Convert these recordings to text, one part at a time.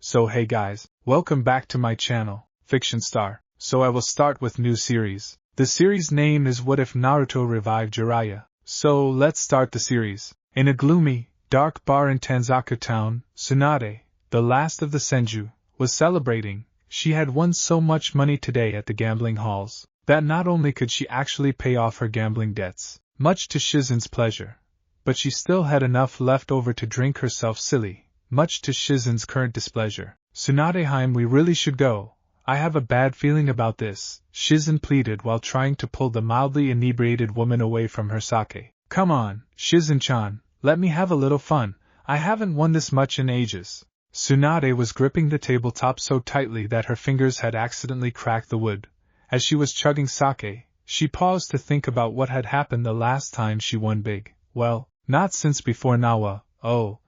So hey guys, welcome back to my channel, Fiction Star. So I will start with new series. The series name is What If Naruto Revived Jiraya. So let's start the series. In a gloomy, dark bar in Tanzaka town, Tsunade, the last of the Senju, was celebrating. She had won so much money today at the gambling halls, that not only could she actually pay off her gambling debts, much to Shizen's pleasure, but she still had enough left over to drink herself silly, much to Shizen's current displeasure. Tsunade-heim, we really should go. I have a bad feeling about this, Shizen pleaded while trying to pull the mildly inebriated woman away from her sake. Come on, Shizen-chan, let me have a little fun. I haven't won this much in ages. Tsunade was gripping the tabletop so tightly that her fingers had accidentally cracked the wood. As she was chugging sake, she paused to think about what had happened the last time she won big. Well, not since before Nawa. Oh,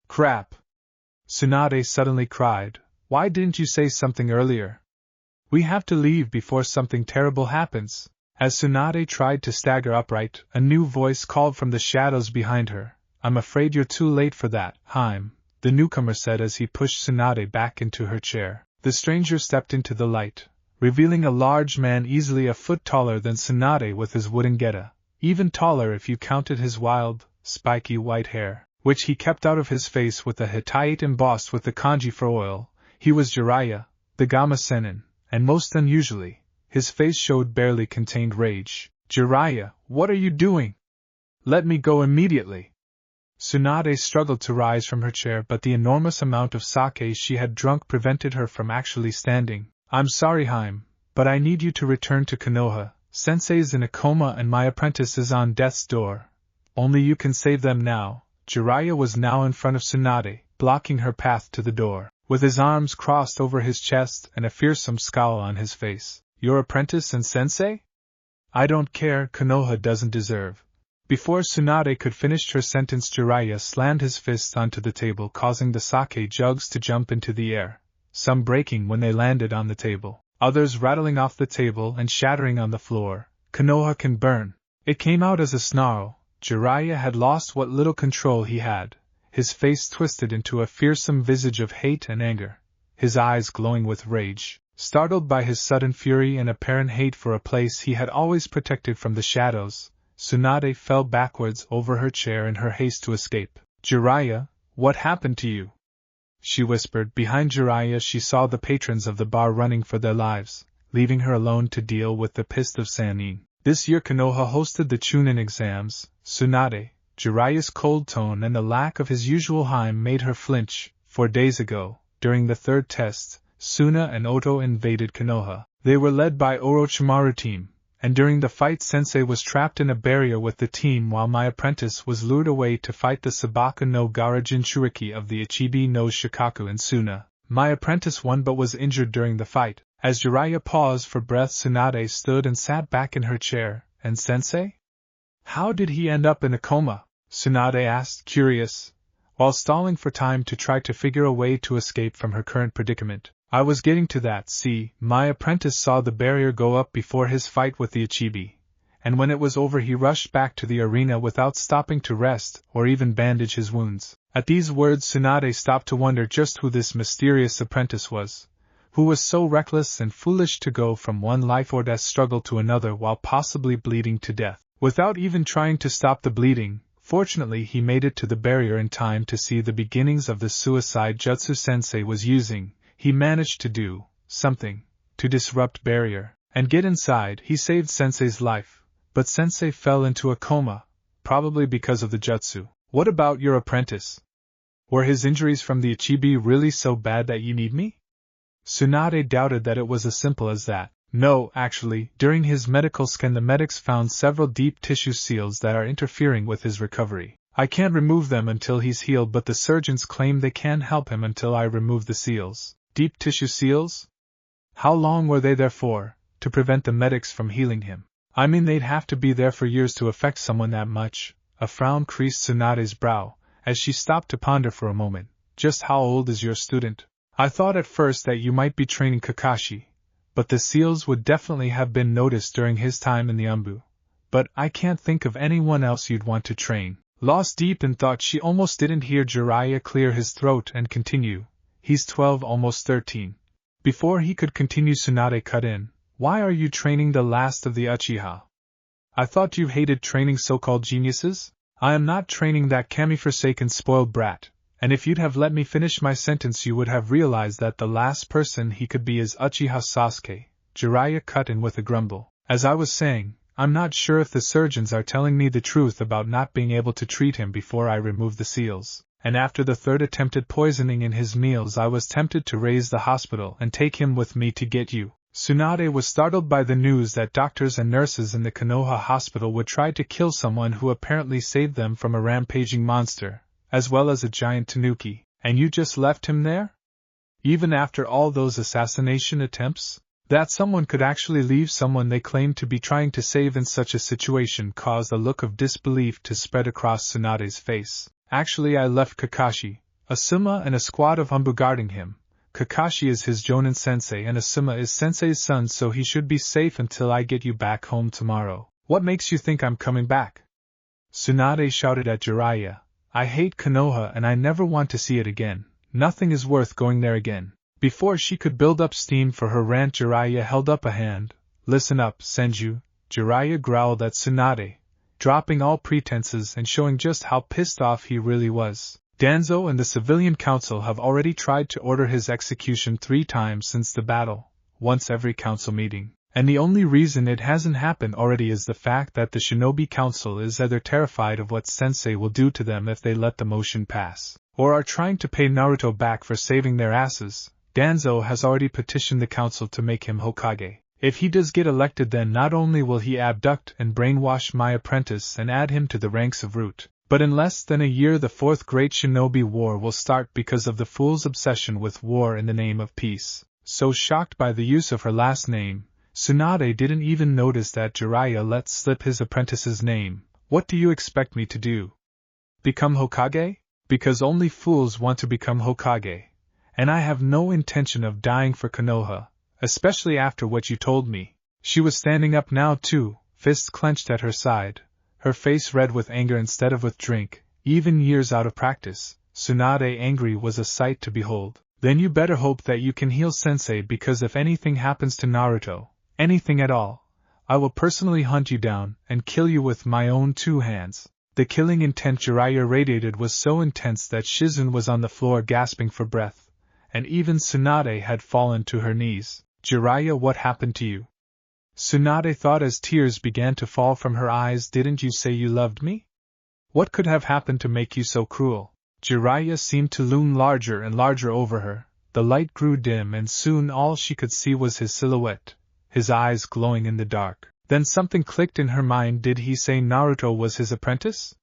crap! Tsunade suddenly cried. Why didn't you say something earlier? We have to leave before something terrible happens. As Tsunade tried to stagger upright, a new voice called from the shadows behind her. I'm afraid you're too late for that, Haim, the newcomer said as he pushed Tsunade back into her chair. The stranger stepped into the light, revealing a large man easily a foot taller than Tsunade with his wooden geta, even taller if you counted his wild, spiky white hair, which he kept out of his face with a Hittite embossed with the kanji for oil. He was Jiraya, the Gamma Sennin, and most unusually, his face showed barely contained rage. Jiraya, what are you doing? Let me go immediately. Tsunade struggled to rise from her chair, but the enormous amount of sake she had drunk prevented her from actually standing. I'm sorry, Haim, but I need you to return to Konoha. Sensei's in a coma and my apprentice is on death's door. Only you can save them now. Jiraya was now in front of Tsunade, blocking her path to the door, with his arms crossed over his chest and a fearsome scowl on his face. Your apprentice and sensei? I don't care, Konoha doesn't deserve. Before Tsunade could finish her sentence, Jiraya slammed his fists onto the table, causing the sake jugs to jump into the air, some breaking when they landed on the table, others rattling off the table and shattering on the floor. Konoha can burn. It came out as a snarl. Jiraya had lost what little control he had, his face twisted into a fearsome visage of hate and anger, his eyes glowing with rage. Startled by his sudden fury and apparent hate for a place he had always protected from the shadows, Tsunade fell backwards over her chair in her haste to escape. Jiraya, what happened to you? She whispered. Behind Jiraya she saw the patrons of the bar running for their lives, leaving her alone to deal with the pest of Sannin. This year Konoha hosted the Chunin exams. Tsunade, Jiraya's cold tone and the lack of his usual Haim made her flinch. 4 days ago, during the third test, Suna and Oto invaded Konoha. They were led by Orochimaru team, and during the fight Sensei was trapped in a barrier with the team while my apprentice was lured away to fight the Sabaka no Gaara Jinchuriki of the Ichibi no Shikaku and Suna. My apprentice won but was injured during the fight. As Jiraya paused for breath, Tsunade stood and sat back in her chair. And Sensei? How did he end up in a coma? Tsunade asked, curious, while stalling for time to try to figure a way to escape from her current predicament. I was getting to that. See, my apprentice saw the barrier go up before his fight with the Ichibi, and when it was over he rushed back to the arena without stopping to rest or even bandage his wounds. At these words Tsunade stopped to wonder just who this mysterious apprentice was, who was so reckless and foolish to go from one life or death struggle to another while possibly bleeding to death, without even trying to stop the bleeding. Fortunately he made it to the barrier in time to see the beginnings of the suicide jutsu Sensei was using. He managed to do something to disrupt barrier and get inside. He saved Sensei's life, but Sensei fell into a coma, probably because of the jutsu. What about your apprentice? Were his injuries from the Ichibi really so bad that you need me? Tsunade doubted that it was as simple as that. No, actually, during his medical scan the medics found several deep tissue seals that are interfering with his recovery. I can't remove them until he's healed, but the surgeons claim they can help him until I remove the seals. Deep tissue seals? How long were they there for, to prevent the medics from healing him? I mean they'd have to be there for years to affect someone that much. A frown creased Tsunade's brow, as she stopped to ponder for a moment. Just how old is your student? I thought at first that you might be training Kakashi, but the seals would definitely have been noticed during his time in the Umbu. But I can't think of anyone else you'd want to train. Lost deep in thought, she almost didn't hear Jiraya clear his throat and continue. He's 12, almost 13. Before he could continue, Tsunade cut in. Why are you training the last of the Uchiha? I thought you hated training so-called geniuses? I am not training that kami-forsaken spoiled brat, and if you'd have let me finish my sentence you would have realized that the last person he could be is Uchiha Sasuke. Jiraiya cut in with a grumble. As I was saying, I'm not sure if the surgeons are telling me the truth about not being able to treat him before I remove the seals, and after the third attempted poisoning in his meals I was tempted to raise the hospital and take him with me to get you. Tsunade was startled by the news that doctors and nurses in the Konoha hospital would try to kill someone who apparently saved them from a rampaging monster, as well as a giant tanuki, and you just left him there? Even after all those assassination attempts? That someone could actually leave someone they claimed to be trying to save in such a situation caused a look of disbelief to spread across Tsunade's face. Actually, I left Kakashi, Asuma and a squad of Umbu guarding him. Kakashi is his Jonin sensei and Asuma is sensei's son, so he should be safe until I get you back home tomorrow. What makes you think I'm coming back? Tsunade shouted at Jiraiya. I hate Konoha and I never want to see it again. Nothing is worth going there again. Before she could build up steam for her rant, Jiraiya held up a hand. Listen up, Senju. Jiraiya growled at Tsunade, dropping all pretenses and showing just how pissed off he really was. Danzo and the civilian council have already tried to order his execution 3 times since the battle, once every council meeting, and the only reason it hasn't happened already is the fact that the shinobi council is either terrified of what sensei will do to them if they let the motion pass, or are trying to pay Naruto back for saving their asses. Danzo has already petitioned the council to make him Hokage. If he does get elected, then not only will he abduct and brainwash my apprentice and add him to the ranks of Root, but in less than a year the 4th Great Shinobi War will start because of the fool's obsession with war in the name of peace. So shocked by the use of her last name, Tsunade didn't even notice that Jiraiya let slip his apprentice's name. What do you expect me to do? Become Hokage? Because only fools want to become Hokage. And I have no intention of dying for Konoha, especially after what you told me. She was standing up now too, fists clenched at her side, her face red with anger instead of with drink. Even years out of practice, Tsunade angry was a sight to behold. Then you better hope that you can heal Sensei, because if anything happens to Naruto, anything at all, I will personally hunt you down and kill you with my own 2 hands. The killing intent Jiraiya radiated was so intense that Shizune was on the floor gasping for breath, and even Tsunade had fallen to her knees. Jiraiya, what happened to you? Tsunade thought as tears began to fall from her eyes. Didn't you say you loved me? What could have happened to make you so cruel? Jiraiya seemed to loom larger and larger over her. The light grew dim and soon all she could see was his silhouette, his eyes glowing in the dark. Then something clicked in her mind. Did he say Naruto was his apprentice?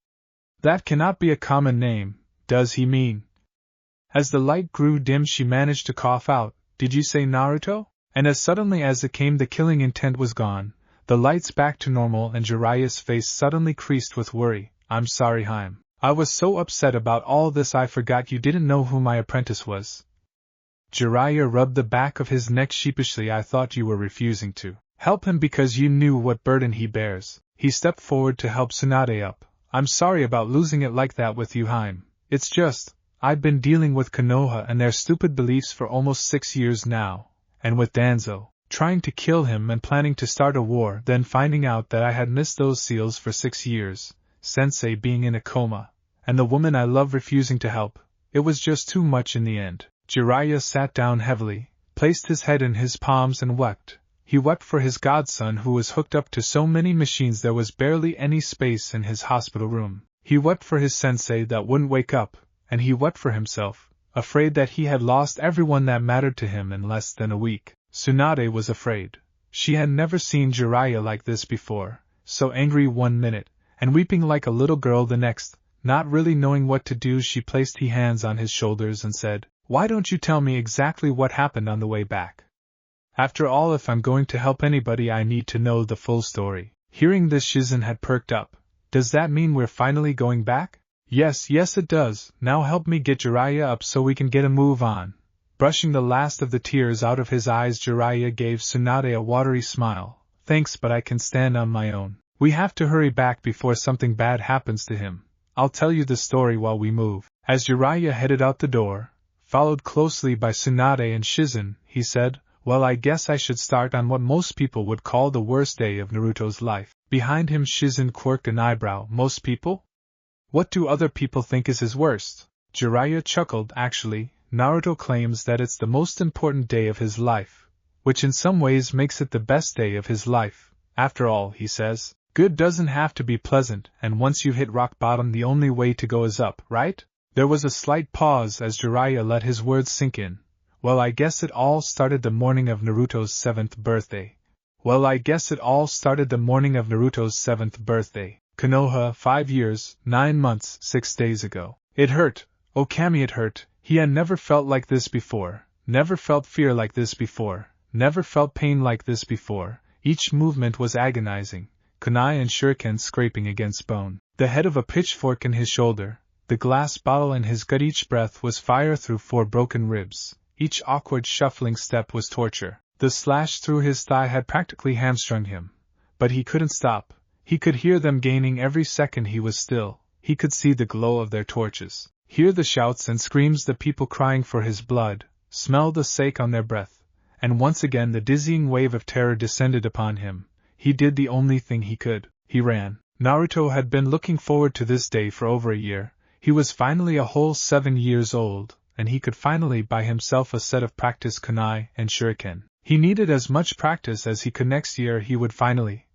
That cannot be a common name. Does he mean? As the light grew dim she managed to cough out, Did you say Naruto? And as suddenly as it came the killing intent was gone, the lights back to normal and Jiraiya's face suddenly creased with worry. I'm sorry, Haim. I was so upset about all this I forgot you didn't know who my apprentice was. Jiraiya rubbed the back of his neck sheepishly. I thought you were refusing to help him because you knew what burden he bears. He stepped forward to help Tsunade up. I'm sorry about losing it like that with you, Haim. It's just, I've been dealing with Konoha and their stupid beliefs for almost 6 years now. And with Danzo, trying to kill him and planning to start a war, then finding out that I had missed those seals for 6 years, Sensei being in a coma, and the woman I love refusing to help, it was just too much in the end. Jiraiya sat down heavily, placed his head in his palms and wept. He wept for his godson who was hooked up to so many machines there was barely any space in his hospital room. He wept for his sensei that wouldn't wake up, and he wept for himself, afraid that he had lost everyone that mattered to him in less than a week. Tsunade was afraid. She had never seen Jiraiya like this before, so angry one minute, and weeping like a little girl the next. Not really knowing what to do, she placed her hands on his shoulders and said, Why don't you tell me exactly what happened on the way back? After all, if I'm going to help anybody I need to know the full story. Hearing this, Shizune had perked up. Does that mean we're finally going back? Yes, it does. Now help me get Jiraiya up so we can get a move on. Brushing the last of the tears out of his eyes, Jiraiya gave Tsunade a watery smile. Thanks, but I can stand on my own. We have to hurry back before something bad happens to him. I'll tell you the story while we move. As Jiraiya headed out the door, followed closely by Tsunade and Shizen, he said, "Well, I guess I should start on what most people would call the worst day of Naruto's life." Behind him Shizen quirked an eyebrow. Most people? What do other people think is his worst? Jiraiya chuckled. Actually, Naruto claims that it's the most important day of his life, which in some ways makes it the best day of his life. After all, he says, good doesn't have to be pleasant, and once you've hit rock bottom the only way to go is up, right? There was a slight pause as Jiraiya let his words sink in. Well, I guess it all started the morning of Naruto's 7th birthday. Konoha, 5 years, 9 months, 6 days ago. It hurt. Oh Kami, it hurt. He had never felt like this before, never felt fear like this before, never felt pain like this before. Each movement was agonizing, kunai and shuriken scraping against bone, the head of a pitchfork in his shoulder, the glass bottle in his gut. Each breath was fire through 4 broken ribs, each awkward shuffling step was torture. The slash through his thigh had practically hamstrung him, but he couldn't stop. He could hear them gaining every second he was still, he could see the glow of their torches, hear the shouts and screams, the people crying for his blood, smell the sake on their breath, and once again the dizzying wave of terror descended upon him. He did the only thing he could. He ran. Naruto had been looking forward to this day for over a year. He was finally a whole 7 years old, and he could finally buy himself a set of practice kunai and shuriken. He needed as much practice as he could. Next year he would finally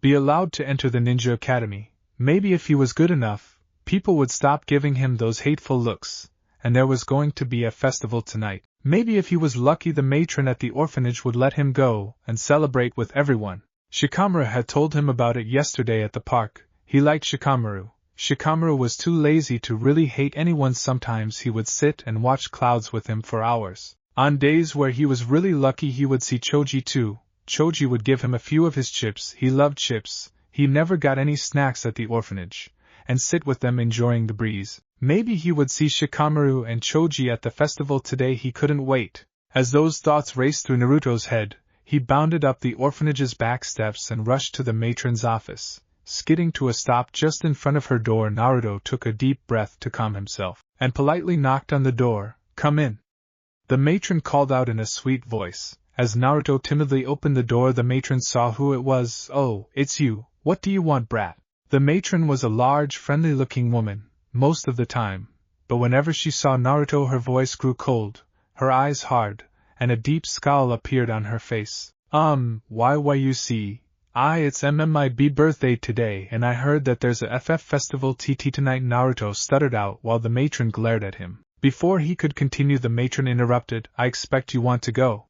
be allowed to enter the ninja academy. Maybe if he was good enough, people would stop giving him those hateful looks, and there was going to be a festival tonight. Maybe if he was lucky, the matron at the orphanage would let him go and celebrate with everyone. Shikamaru had told him about it yesterday at the park. He liked Shikamaru. Shikamaru was too lazy to really hate anyone. Sometimes he would sit and watch clouds with him for hours. On days where he was really lucky, he would see Choji too. Choji would give him a few of his chips. He loved chips. He never got any snacks at the orphanage, and sit with them enjoying the breeze. Maybe he would see Shikamaru and Choji at the festival today. He couldn't wait. As those thoughts raced through Naruto's head, he bounded up the orphanage's back steps and rushed to the matron's office. Skidding to a stop just in front of her door, Naruto took a deep breath to calm himself, and politely knocked on the door. "Come in." The matron called out in a sweet voice. As Naruto timidly opened the door, the matron saw who it was. "Oh, it's you. What do you want, brat?" The matron was a large, friendly-looking woman, most of the time, but whenever she saw Naruto her voice grew cold, her eyes hard, and a deep scowl appeared on her face. Why you see, it's my birthday today, and I heard that there's a FF festival TT tonight," Naruto stuttered out while the matron glared at him. Before he could continue, the matron interrupted. "I expect you want to go."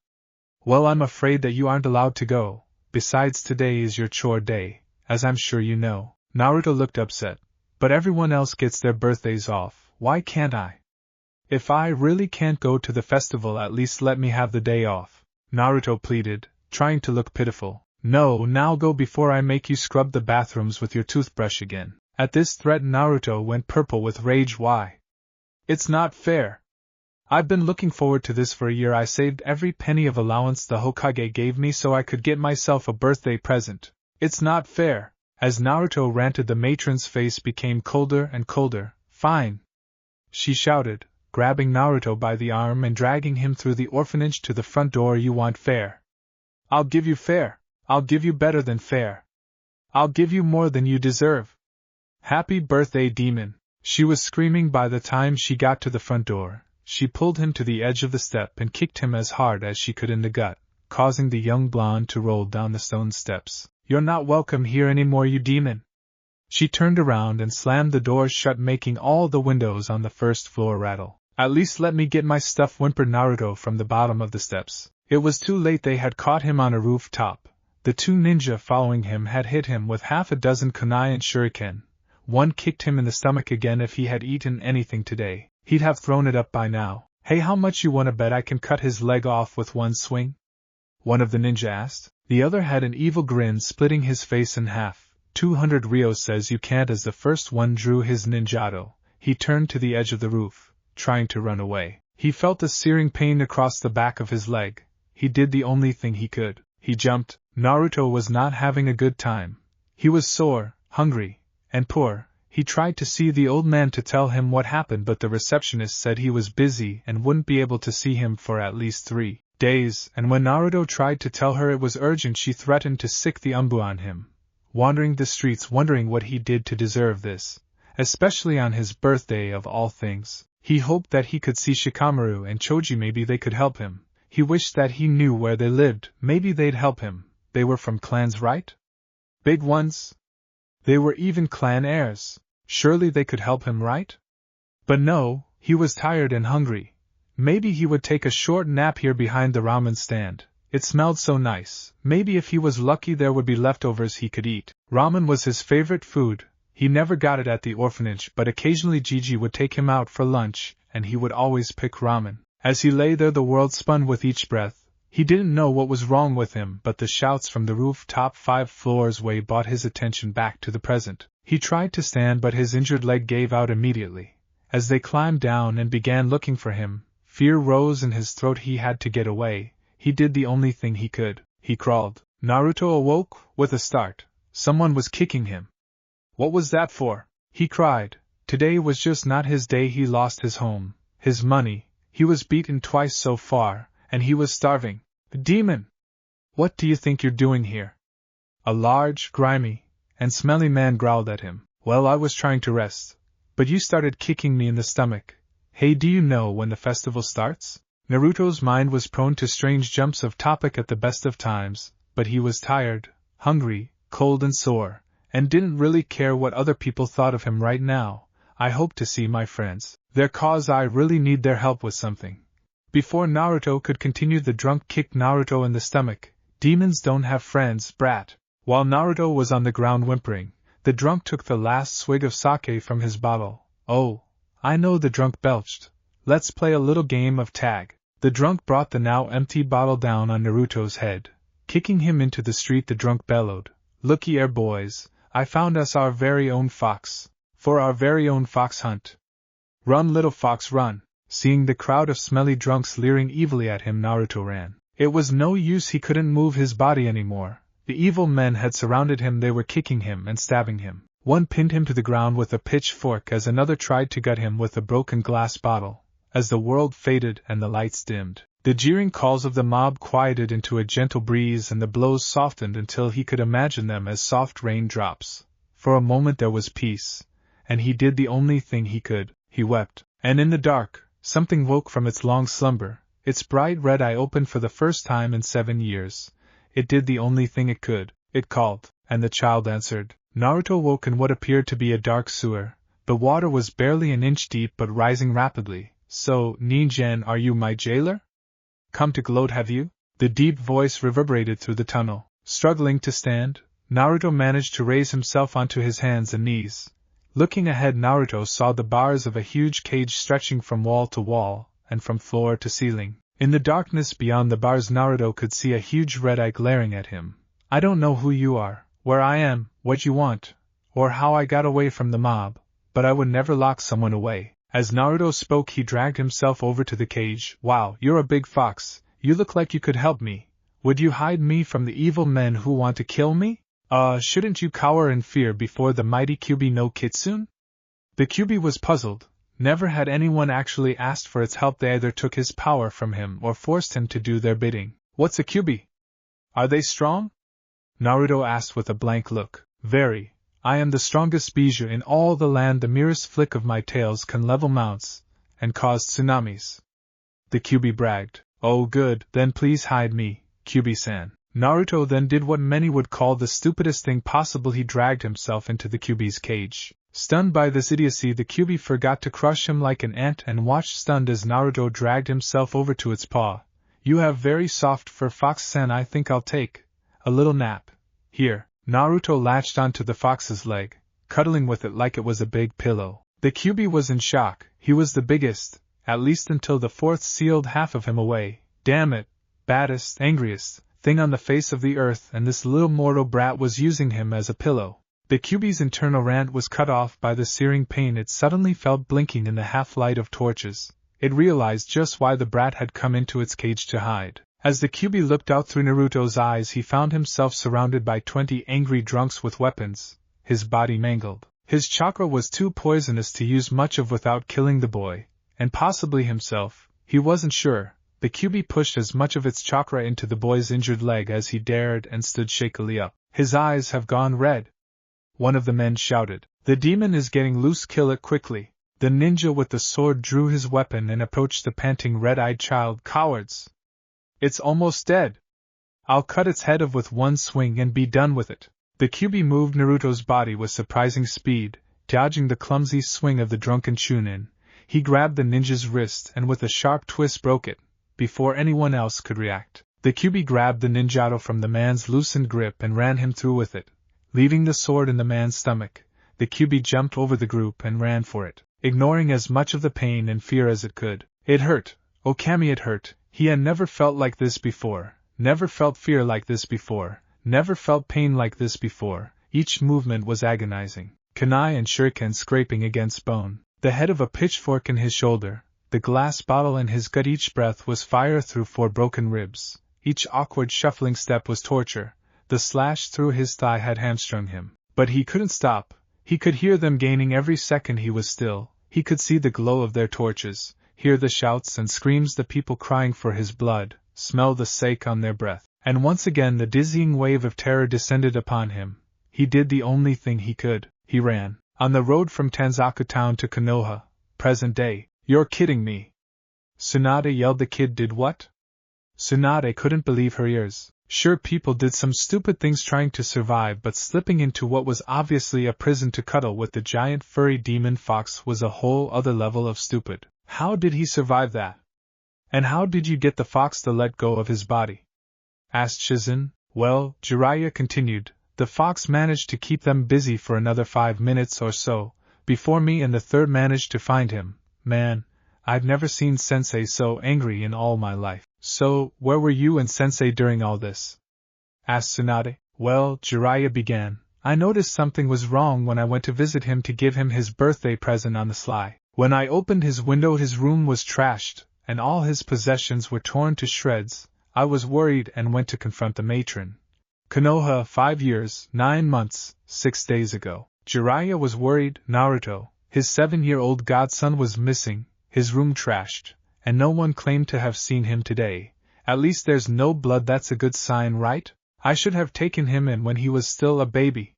"Well, I'm afraid that you aren't allowed to go. Besides, today is your chore day, as I'm sure you know." Naruto looked upset. "But everyone else gets their birthdays off. Why can't I? If I really can't go to the festival, at least let me have the day off," Naruto pleaded, trying to look pitiful. "No, now go before I make you scrub the bathrooms with your toothbrush again." At this threat, Naruto went purple with rage. "Why? It's not fair. I've been looking forward to this for a year. I saved every penny of allowance the Hokage gave me so I could get myself a birthday present. It's not fair." As Naruto ranted, the matron's face became colder and colder. "Fine!" she shouted, grabbing Naruto by the arm and dragging him through the orphanage to the front door. "You want fair? I'll give you fair. I'll give you better than fair. I'll give you more than you deserve. Happy birthday, demon!" She was screaming by the time she got to the front door. She pulled him to the edge of the step and kicked him as hard as she could in the gut, causing the young blonde to roll down the stone steps. "You're not welcome here anymore, you demon!" She turned around and slammed the doors shut, making all the windows on the first floor rattle. "At least let me get my stuff," whimpered Naruto from the bottom of the steps. It was too late. They had caught him on a rooftop. The 2 ninja following him had hit him with half a dozen kunai and shuriken. One kicked him in the stomach again. If he had eaten anything today, he'd have thrown it up by now. "Hey, how much you wanna bet I can cut his leg off with one swing?" one of the ninja asked. The other had an evil grin, splitting his face in half. 200 Rio says you can't. As the first one drew his ninjato, he turned to the edge of the roof, trying to run away. He felt a searing pain across the back of his leg. He did the only thing he could. He jumped. Naruto was not having a good time. He was sore, hungry, and poor. He tried to see the old man to tell him what happened, but the receptionist said he was busy and wouldn't be able to see him for at least 3 days, and when Naruto tried to tell her it was urgent, she threatened to sick the umbu on him, wandering the streets wondering what he did to deserve this, especially on his birthday of all things. He hoped that he could see Shikamaru and Choji, maybe they could help him. He wished that he knew where they lived, maybe they'd help him. They were from clans, right? Big ones? They were even clan heirs. Surely they could help him, right? But no, he was tired and hungry. Maybe he would take a short nap here behind the ramen stand. It smelled so nice. Maybe if he was lucky there would be leftovers he could eat. Ramen was his favorite food. He never got it at the orphanage, but occasionally Gigi would take him out for lunch, and he would always pick ramen. As he lay there, the world spun with each breath. He didn't know what was wrong with him, but the shouts from the rooftop 5 floors away brought his attention back to the present. He tried to stand, but his injured leg gave out immediately. As they climbed down and began looking for him, fear rose in his throat. He had to get away. He did the only thing he could. He crawled. Naruto awoke with a start. Someone was kicking him. What was that for? He cried. Today was just not his day. He lost his home, his money, he was beaten twice so far, and he was starving. Demon! What do you think you're doing here? A large, grimy, and smelly man growled at him. Well, I was trying to rest, but you started kicking me in the stomach. Hey, do you know when the festival starts? Naruto's mind was prone to strange jumps of topic at the best of times, but he was tired, hungry, cold and sore, and didn't really care what other people thought of him right now. I hope to see my friends. Their cause, I really need their help with something. Before Naruto could continue, the drunk kicked Naruto in the stomach. Demons don't have friends, brat. While Naruto was on the ground whimpering, the drunk took the last swig of sake from his bottle. Oh, I know, the drunk belched. Let's play a little game of tag. The drunk brought the now empty bottle down on Naruto's head. Kicking him into the street, the drunk bellowed. Looky here, boys, I found us our very own fox. For our very own fox hunt. Run, little fox, run. Seeing the crowd of smelly drunks leering evilly at him, Naruto ran. It was no use, he couldn't move his body anymore. The evil men had surrounded him. They were kicking him and stabbing him. One pinned him to the ground with a pitchfork as another tried to gut him with a broken glass bottle. As the world faded and the lights dimmed, the jeering calls of the mob quieted into a gentle breeze and the blows softened until he could imagine them as soft raindrops. For a moment there was peace, and he did the only thing he could. He wept, and in the dark, something woke from its long slumber. Its bright red eye opened for the first time in 7 years. It did the only thing it could. It called, and the child answered. Naruto woke in what appeared to be a dark sewer. The water was barely an inch deep but rising rapidly. So, Ninjan, are you my jailer? Come to gloat, have you? The deep voice reverberated through the tunnel. Struggling to stand, Naruto managed to raise himself onto his hands and knees. Looking ahead, Naruto saw the bars of a huge cage stretching from wall to wall, and from floor to ceiling. In the darkness beyond the bars, Naruto could see a huge red eye glaring at him. I don't know who you are, where I am, what you want, or how I got away from the mob, but I would never lock someone away. As Naruto spoke, he dragged himself over to the cage. Wow, you're a big fox. You look like you could help me. Would you hide me from the evil men who want to kill me? Shouldn't you cower in fear before the mighty Kyuubi no Kitsune? The Kyuubi was puzzled. Never had anyone actually asked for its help. They either took his power from him or forced him to do their bidding. What's a Kyuubi? Are they strong? Naruto asked with a blank look. Very. I am the strongest Bijou in all the land. The merest flick of my tails can level mountains and cause tsunamis. The Kyuubi bragged. Oh good, then please hide me, Kyuubi-san. Naruto then did what many would call the stupidest thing possible. He dragged himself into the Kyuubi's cage. Stunned by this idiocy, the Kyuubi forgot to crush him like an ant and watched stunned as Naruto dragged himself over to its paw. You have very soft fur, Fox-san. I think I'll take a little nap. Here. Naruto latched onto the fox's leg, cuddling with it like it was a big pillow. The Kyuubi was in shock. He was the biggest, at least until the fourth sealed half of him away. Damn it, baddest, angriest thing on the face of the earth, and this little mortal brat was using him as a pillow. The Kyuubi's internal rant was cut off by the searing pain it suddenly felt blinking in the half-light of torches. It realized just why the brat had come into its cage to hide. As the Kyuubi looked out through Naruto's eyes, he found himself surrounded by 20 angry drunks with weapons, his body mangled. His chakra was too poisonous to use much of without killing the boy, and possibly himself, he wasn't sure. The QB pushed as much of its chakra into the boy's injured leg as he dared and stood shakily up. His eyes have gone red. One of the men shouted. The demon is getting loose, kill it quickly. The ninja with the sword drew his weapon and approached the panting red-eyed child. Cowards! It's almost dead. I'll cut its head off with one swing and be done with it. The QB moved Naruto's body with surprising speed, dodging the clumsy swing of the drunken Chunin. He grabbed the ninja's wrist and with a sharp twist broke it, before anyone else could react. The QB grabbed the ninjato from the man's loosened grip and ran him through with it. Leaving the sword in the man's stomach, the QB jumped over the group and ran for it, ignoring as much of the pain and fear as it could. It hurt. Okami, it hurt. He had never felt like this before, never felt fear like this before, never felt pain like this before. Each movement was agonizing. Kunai and shuriken scraping against bone, the head of a pitchfork in his shoulder, the glass bottle in his gut. Each breath was fire through 4 broken ribs. Each awkward shuffling step was torture. The slash through his thigh had hamstrung him. But he couldn't stop. He could hear them gaining every second he was still. He could see the glow of their torches, hear the shouts and screams, the people crying for his blood, smell the sake on their breath. And once again the dizzying wave of terror descended upon him. He did the only thing he could. He ran. On the road from Tanzaku town to Konoha, present day. You're kidding me. Tsunade yelled. The kid did what? Tsunade couldn't believe her ears. Sure, people did some stupid things trying to survive, but slipping into what was obviously a prison to cuddle with the giant furry demon fox was a whole other level of stupid. How did he survive that? And how did you get the fox to let go of his body? Asked Shizen. Well, Jiraiya continued, the fox managed to keep them busy for another 5 minutes or so, before me and the third managed to find him. Man, I've never seen Sensei so angry in all my life. So, where were you and Sensei during all this? Asked Tsunade. Well, Jiraiya began, I noticed something was wrong when I went to visit him to give him his birthday present on the sly. When I opened his window, his room was trashed, and all his possessions were torn to shreds. I was worried and went to confront the matron. Konoha, 5 years, 9 months, 6 days ago. Jiraiya was worried. Naruto, his 7-year-old godson, was missing, his room trashed, and no one claimed to have seen him today. At least there's no blood. That's a good sign, right? I should have taken him in when he was still a baby.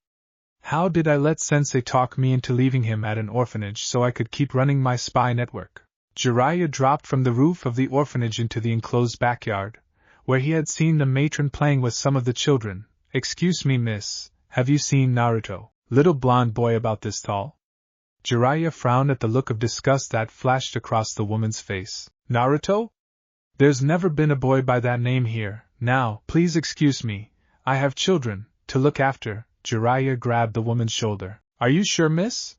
How did I let Sensei talk me into leaving him at an orphanage so I could keep running my spy network? Jiraiya dropped from the roof of the orphanage into the enclosed backyard, where he had seen the matron playing with some of the children. Excuse me, miss, have you seen Naruto? Little blonde boy about this tall? Jiraiya frowned at the look of disgust that flashed across the woman's face. Naruto? There's never been a boy by that name here. Now, please excuse me, I have children to look after. Jiraiya grabbed the woman's shoulder. Are you sure, miss?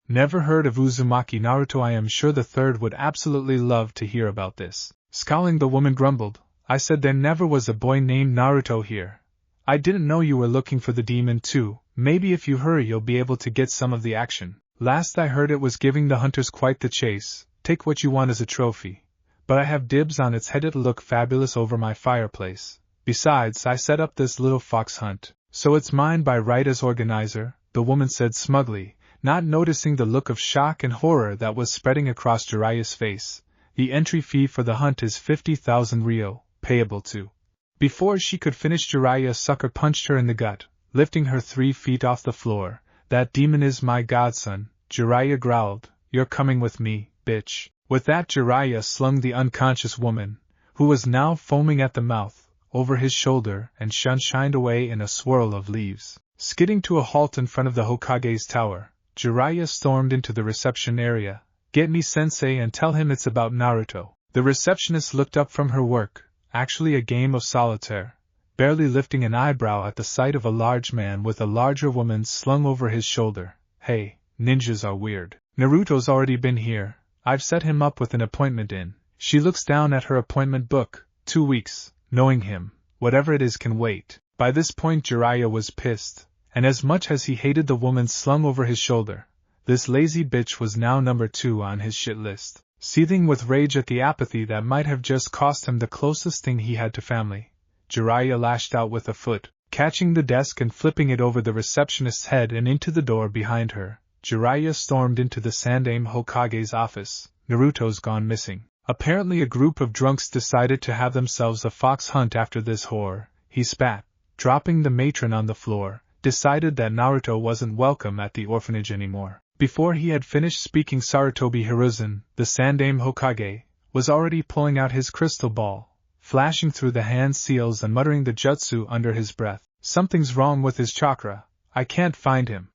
Never heard of Uzumaki Naruto. I am sure the third would absolutely love to hear about this. Scowling, the woman grumbled. I said there never was a boy named Naruto here. I didn't know you were looking for the demon too. Maybe if you hurry you'll be able to get some of the action. Last I heard it was giving the hunters quite the chase. Take what you want as a trophy. But I have dibs on its head. It'll look fabulous over my fireplace. Besides, I set up this little fox hunt, so it's mine by right as organizer, the woman said smugly, not noticing the look of shock and horror that was spreading across Jiraiya's face. The entry fee for the hunt is 50,000 ryo, payable to. Before she could finish, Jiraiya sucker punched her in the gut, lifting her 3 feet off the floor. That demon is my godson, Jiraiya growled. You're coming with me, bitch. With that, Jiraiya slung the unconscious woman, who was now foaming at the mouth, over his shoulder and shined away in a swirl of leaves. Skidding to a halt in front of the Hokage's tower, Jiraiya stormed into the reception area. Get me Sensei and tell him it's about Naruto. The receptionist looked up from her work, actually a game of solitaire, barely lifting an eyebrow at the sight of a large man with a larger woman slung over his shoulder. Hey, ninjas are weird. Naruto's already been here. I've set him up with an appointment in. She looks down at her appointment book. 2 weeks. Knowing him, whatever it is can wait. By this point Jiraiya was pissed, and as much as he hated the woman slung over his shoulder, this lazy bitch was now number 2 on his shit list. Seething with rage at the apathy that might have just cost him the closest thing he had to family, Jiraiya lashed out with a foot, catching the desk and flipping it over the receptionist's head and into the door behind her. Jiraya stormed into the Sandaime Hokage's office. Naruto's gone missing. Apparently a group of drunks decided to have themselves a fox hunt after this horror. He spat, dropping the matron on the floor, decided that Naruto wasn't welcome at the orphanage anymore. Before he had finished speaking, Sarutobi Hiruzen, the Sandaime Hokage, was already pulling out his crystal ball, flashing through the hand seals and muttering the jutsu under his breath. Something's wrong with his chakra, I can't find him.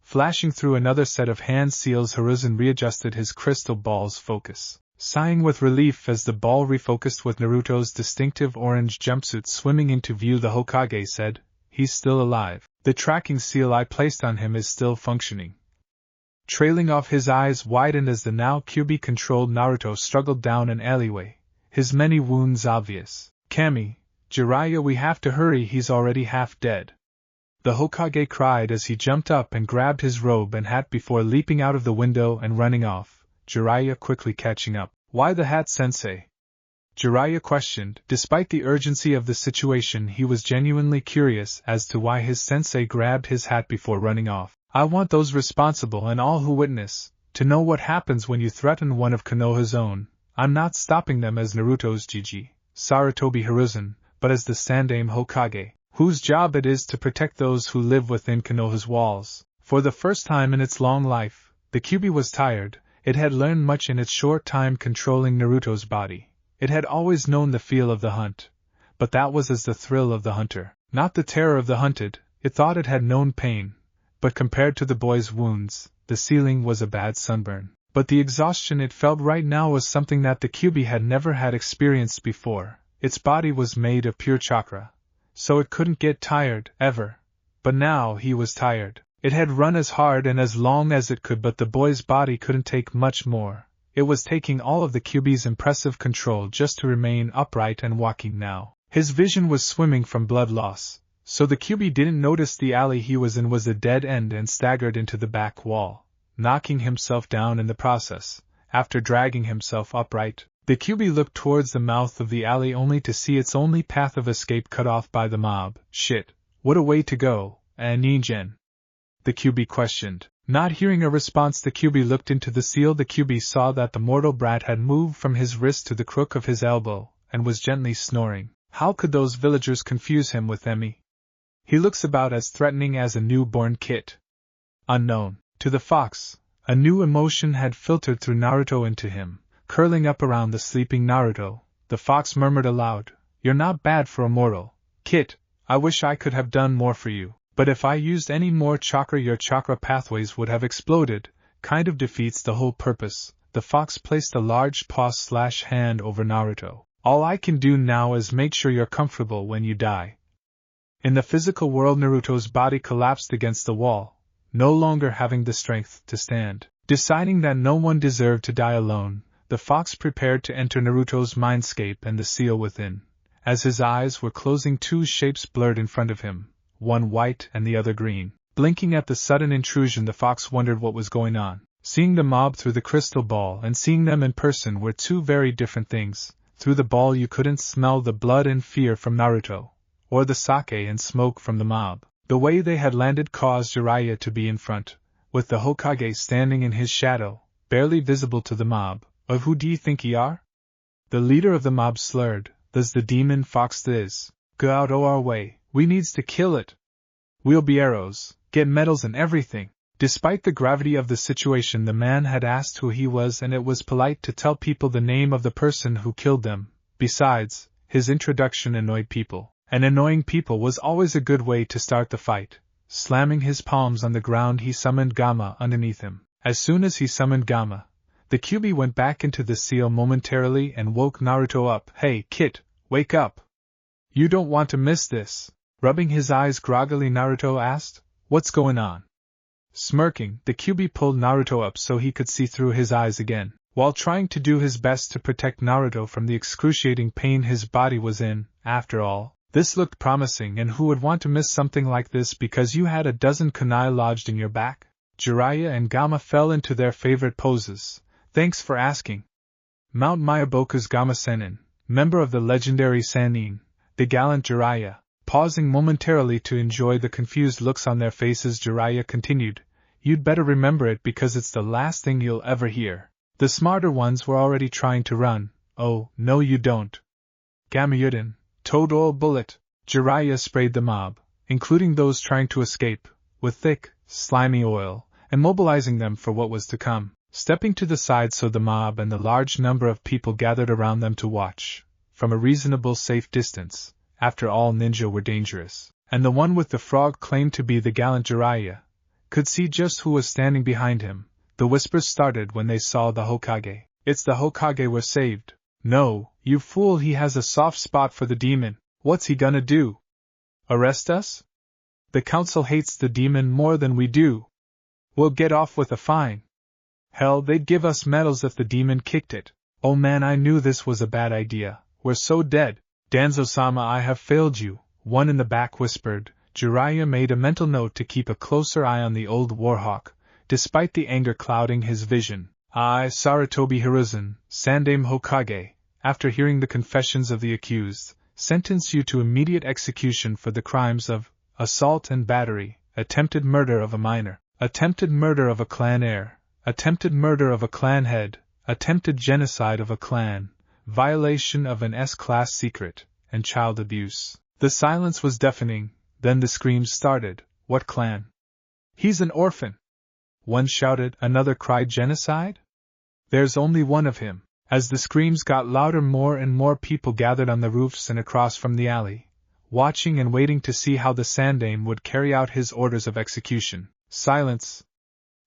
Flashing through another set of hand seals, Hiruzen readjusted his crystal ball's focus, sighing with relief as the ball refocused with Naruto's distinctive orange jumpsuit swimming into view. The Hokage said, "He's still alive. The tracking seal I placed on him is still functioning." Trailing off, his eyes widened as the now Kyuubi-controlled Naruto struggled down an alleyway, his many wounds obvious. "Kami, Jiraiya, we have to hurry, he's already half dead," the Hokage cried as he jumped up and grabbed his robe and hat before leaping out of the window and running off, Jiraiya quickly catching up. "Why the hat, sensei?" Jiraiya questioned. Despite the urgency of the situation, he was genuinely curious as to why his sensei grabbed his hat before running off. "I want those responsible and all who witness to know what happens when you threaten one of Konoha's own. I'm not stopping them as Naruto's Gigi, Sarutobi Hiruzen, but as the Sandaime Hokage, whose job it is to protect those who live within Konoha's walls." For the first time in its long life, the Kyuubi was tired. It had learned much in its short time controlling Naruto's body. It had always known the feel of the hunt, but that was as the thrill of the hunter, not the terror of the hunted. It thought it had known pain, but compared to the boy's wounds, the ceiling was a bad sunburn. But the exhaustion it felt right now was something that the Kyuubi had never had experienced before. Its body was made of pure chakra, so it couldn't get tired, ever. But now he was tired. It had run as hard and as long as it could, but the boy's body couldn't take much more. It was taking all of the Kyuubi's impressive control just to remain upright and walking now. His vision was swimming from blood loss, so the Kyuubi didn't notice the alley he was in was a dead end and staggered into the back wall, knocking himself down in the process. After dragging himself upright, the Kyuubi looked towards the mouth of the alley only to see its only path of escape cut off by the mob. "Shit, what a way to go, Ningen?" the Kyuubi questioned. Not hearing a response, the Kyuubi looked into the seal. The Kyuubi saw that the mortal brat had moved from his wrist to the crook of his elbow, and was gently snoring. How could those villagers confuse him with Emi? He looks about as threatening as a newborn kid. Unknown to the fox, a new emotion had filtered through Naruto into him. Curling up around the sleeping Naruto, the fox murmured aloud, "You're not bad for a mortal, Kit. I wish I could have done more for you. But if I used any more chakra, your chakra pathways would have exploded. Kind of defeats the whole purpose." The fox placed a large paw/hand over Naruto. "All I can do now is make sure you're comfortable when you die." In the physical world, Naruto's body collapsed against the wall, no longer having the strength to stand. Deciding that no one deserved to die alone, the fox prepared to enter Naruto's mindscape and the seal within. As his eyes were closing, two shapes blurred in front of him, one white and the other green. Blinking at the sudden intrusion, the fox wondered what was going on. Seeing the mob through the crystal ball and seeing them in person were two very different things. Through the ball you couldn't smell the blood and fear from Naruto, or the sake and smoke from the mob. The way they had landed caused Jiraiya to be in front, with the Hokage standing in his shadow, barely visible to the mob. "Of who do you think ye are?" the leader of the mob slurred. "Does the demon fox this? Go out o' our way. We needs to kill it. We'll be arrows, get medals and everything." Despite the gravity of the situation, the man had asked who he was, and it was polite to tell people the name of the person who killed them. Besides, his introduction annoyed people, and annoying people was always a good way to start the fight. Slamming his palms on the ground, he summoned Gamma underneath him. As soon as he summoned Gamma, the Kyuubi went back into the seal momentarily and woke Naruto up. "Hey, Kit, wake up! You don't want to miss this." Rubbing his eyes groggily, Naruto asked, "What's going on?" Smirking, the Kyuubi pulled Naruto up so he could see through his eyes again. While trying to do his best to protect Naruto from the excruciating pain his body was in, after all, this looked promising, and who would want to miss something like this because you had a dozen kunai lodged in your back? Jiraiya and Gamma fell into their favorite poses. "Thanks for asking." Mount Miyaboku's Gamma Sennin, member of the legendary Sannin, the gallant Jiraiya. Pausing momentarily to enjoy the confused looks on their faces, Jiraiya continued, you'd better remember it because it's the last thing you'll ever hear. The smarter ones were already trying to run. Oh, no you don't. Gamayuden, toad oil bullet. Jiraya sprayed the mob, including those trying to escape, with thick, slimy oil, immobilizing them for what was to come. Stepping to the side so the mob and the large number of people gathered around them to watch, from a reasonable safe distance, after all ninja were dangerous, and the one with the frog claimed to be the gallant Jiraiya, could see just who was standing behind him. The whispers started when they saw the Hokage. It's the Hokage we're saved. No, you fool, he has a soft spot for the demon. What's he gonna do? Arrest us? The council hates the demon more than we do. We'll get off with a fine. Hell, they'd give us medals if the demon kicked it. Oh man, I knew this was a bad idea. We're so dead. Danzo-sama, I have failed you, one in the back whispered. Jiraiya made a mental note to keep a closer eye on the old warhawk, despite the anger clouding his vision. I, Sarutobi Hiruzen, Sandaime Hokage, after hearing the confessions of the accused, sentence you to immediate execution for the crimes of assault and battery, attempted murder of a minor, attempted murder of a clan heir, attempted murder of a clan head, attempted genocide of a clan, violation of an S-class secret, and child abuse. The silence was deafening, then the screams started. What clan? He's an orphan. One shouted, another cried genocide? There's only one of him. As the screams got louder, more and more people gathered on the roofs and across from the alley, watching and waiting to see how the Sandaime would carry out his orders of execution. Silence!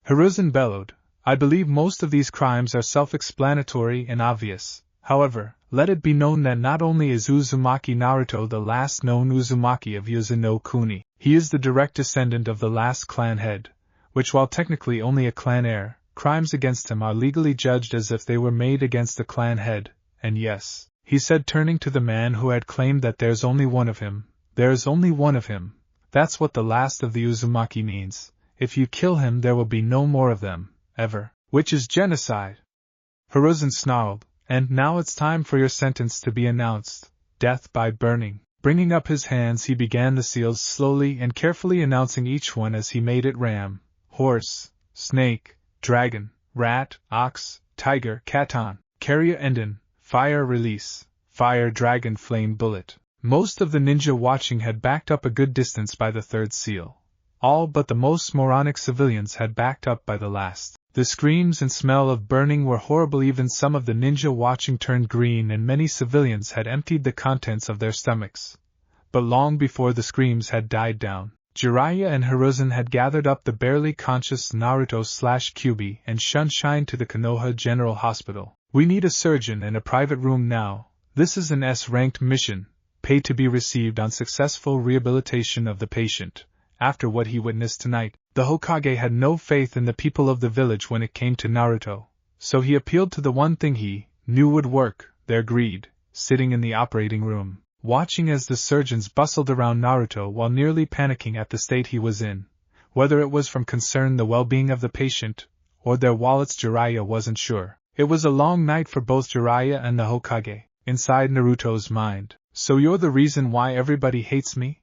Hiruzen bellowed. I believe most of these crimes are self-explanatory and obvious. However, let it be known that not only is Uzumaki Naruto the last known Uzumaki of Yuzu no Kuni, he is the direct descendant of the last clan head, which while technically only a clan heir, crimes against him are legally judged as if they were made against the clan head. And yes, he said, turning to the man who had claimed that there's only one of him, there's only one of him. That's what the last of the Uzumaki means. If you kill him there will be no more of them, ever, which is genocide. Hiruzen snarled, and now it's time for your sentence to be announced. Death by burning. Bringing up his hands he began the seals slowly and carefully, announcing each one as he made it: ram, horse, snake, dragon, rat, ox, tiger, katan, carrier endon, fire release, fire dragon flame bullet. Most of the ninja watching had backed up a good distance by the third seal. All but the most moronic civilians had backed up by the last. The screams and smell of burning were horrible. Even some of the ninja watching turned green, and many civilians had emptied the contents of their stomachs. But long before the screams had died down, Jiraiya and Hiruzen had gathered up the barely conscious Naruto/Kyuubi and Sunshine to the Konoha General Hospital. We need a surgeon and a private room now. This is an S-ranked mission, pay to be received on successful rehabilitation of the patient. After what he witnessed tonight, the Hokage had no faith in the people of the village when it came to Naruto, so he appealed to the one thing he knew would work: their greed. Sitting in the operating room, watching as the surgeons bustled around Naruto while nearly panicking at the state he was in, whether it was from concern the well-being of the patient, or their wallets, Jiraiya wasn't sure. It was a long night for both Jiraiya and the Hokage. Inside Naruto's mind, so you're the reason why everybody hates me?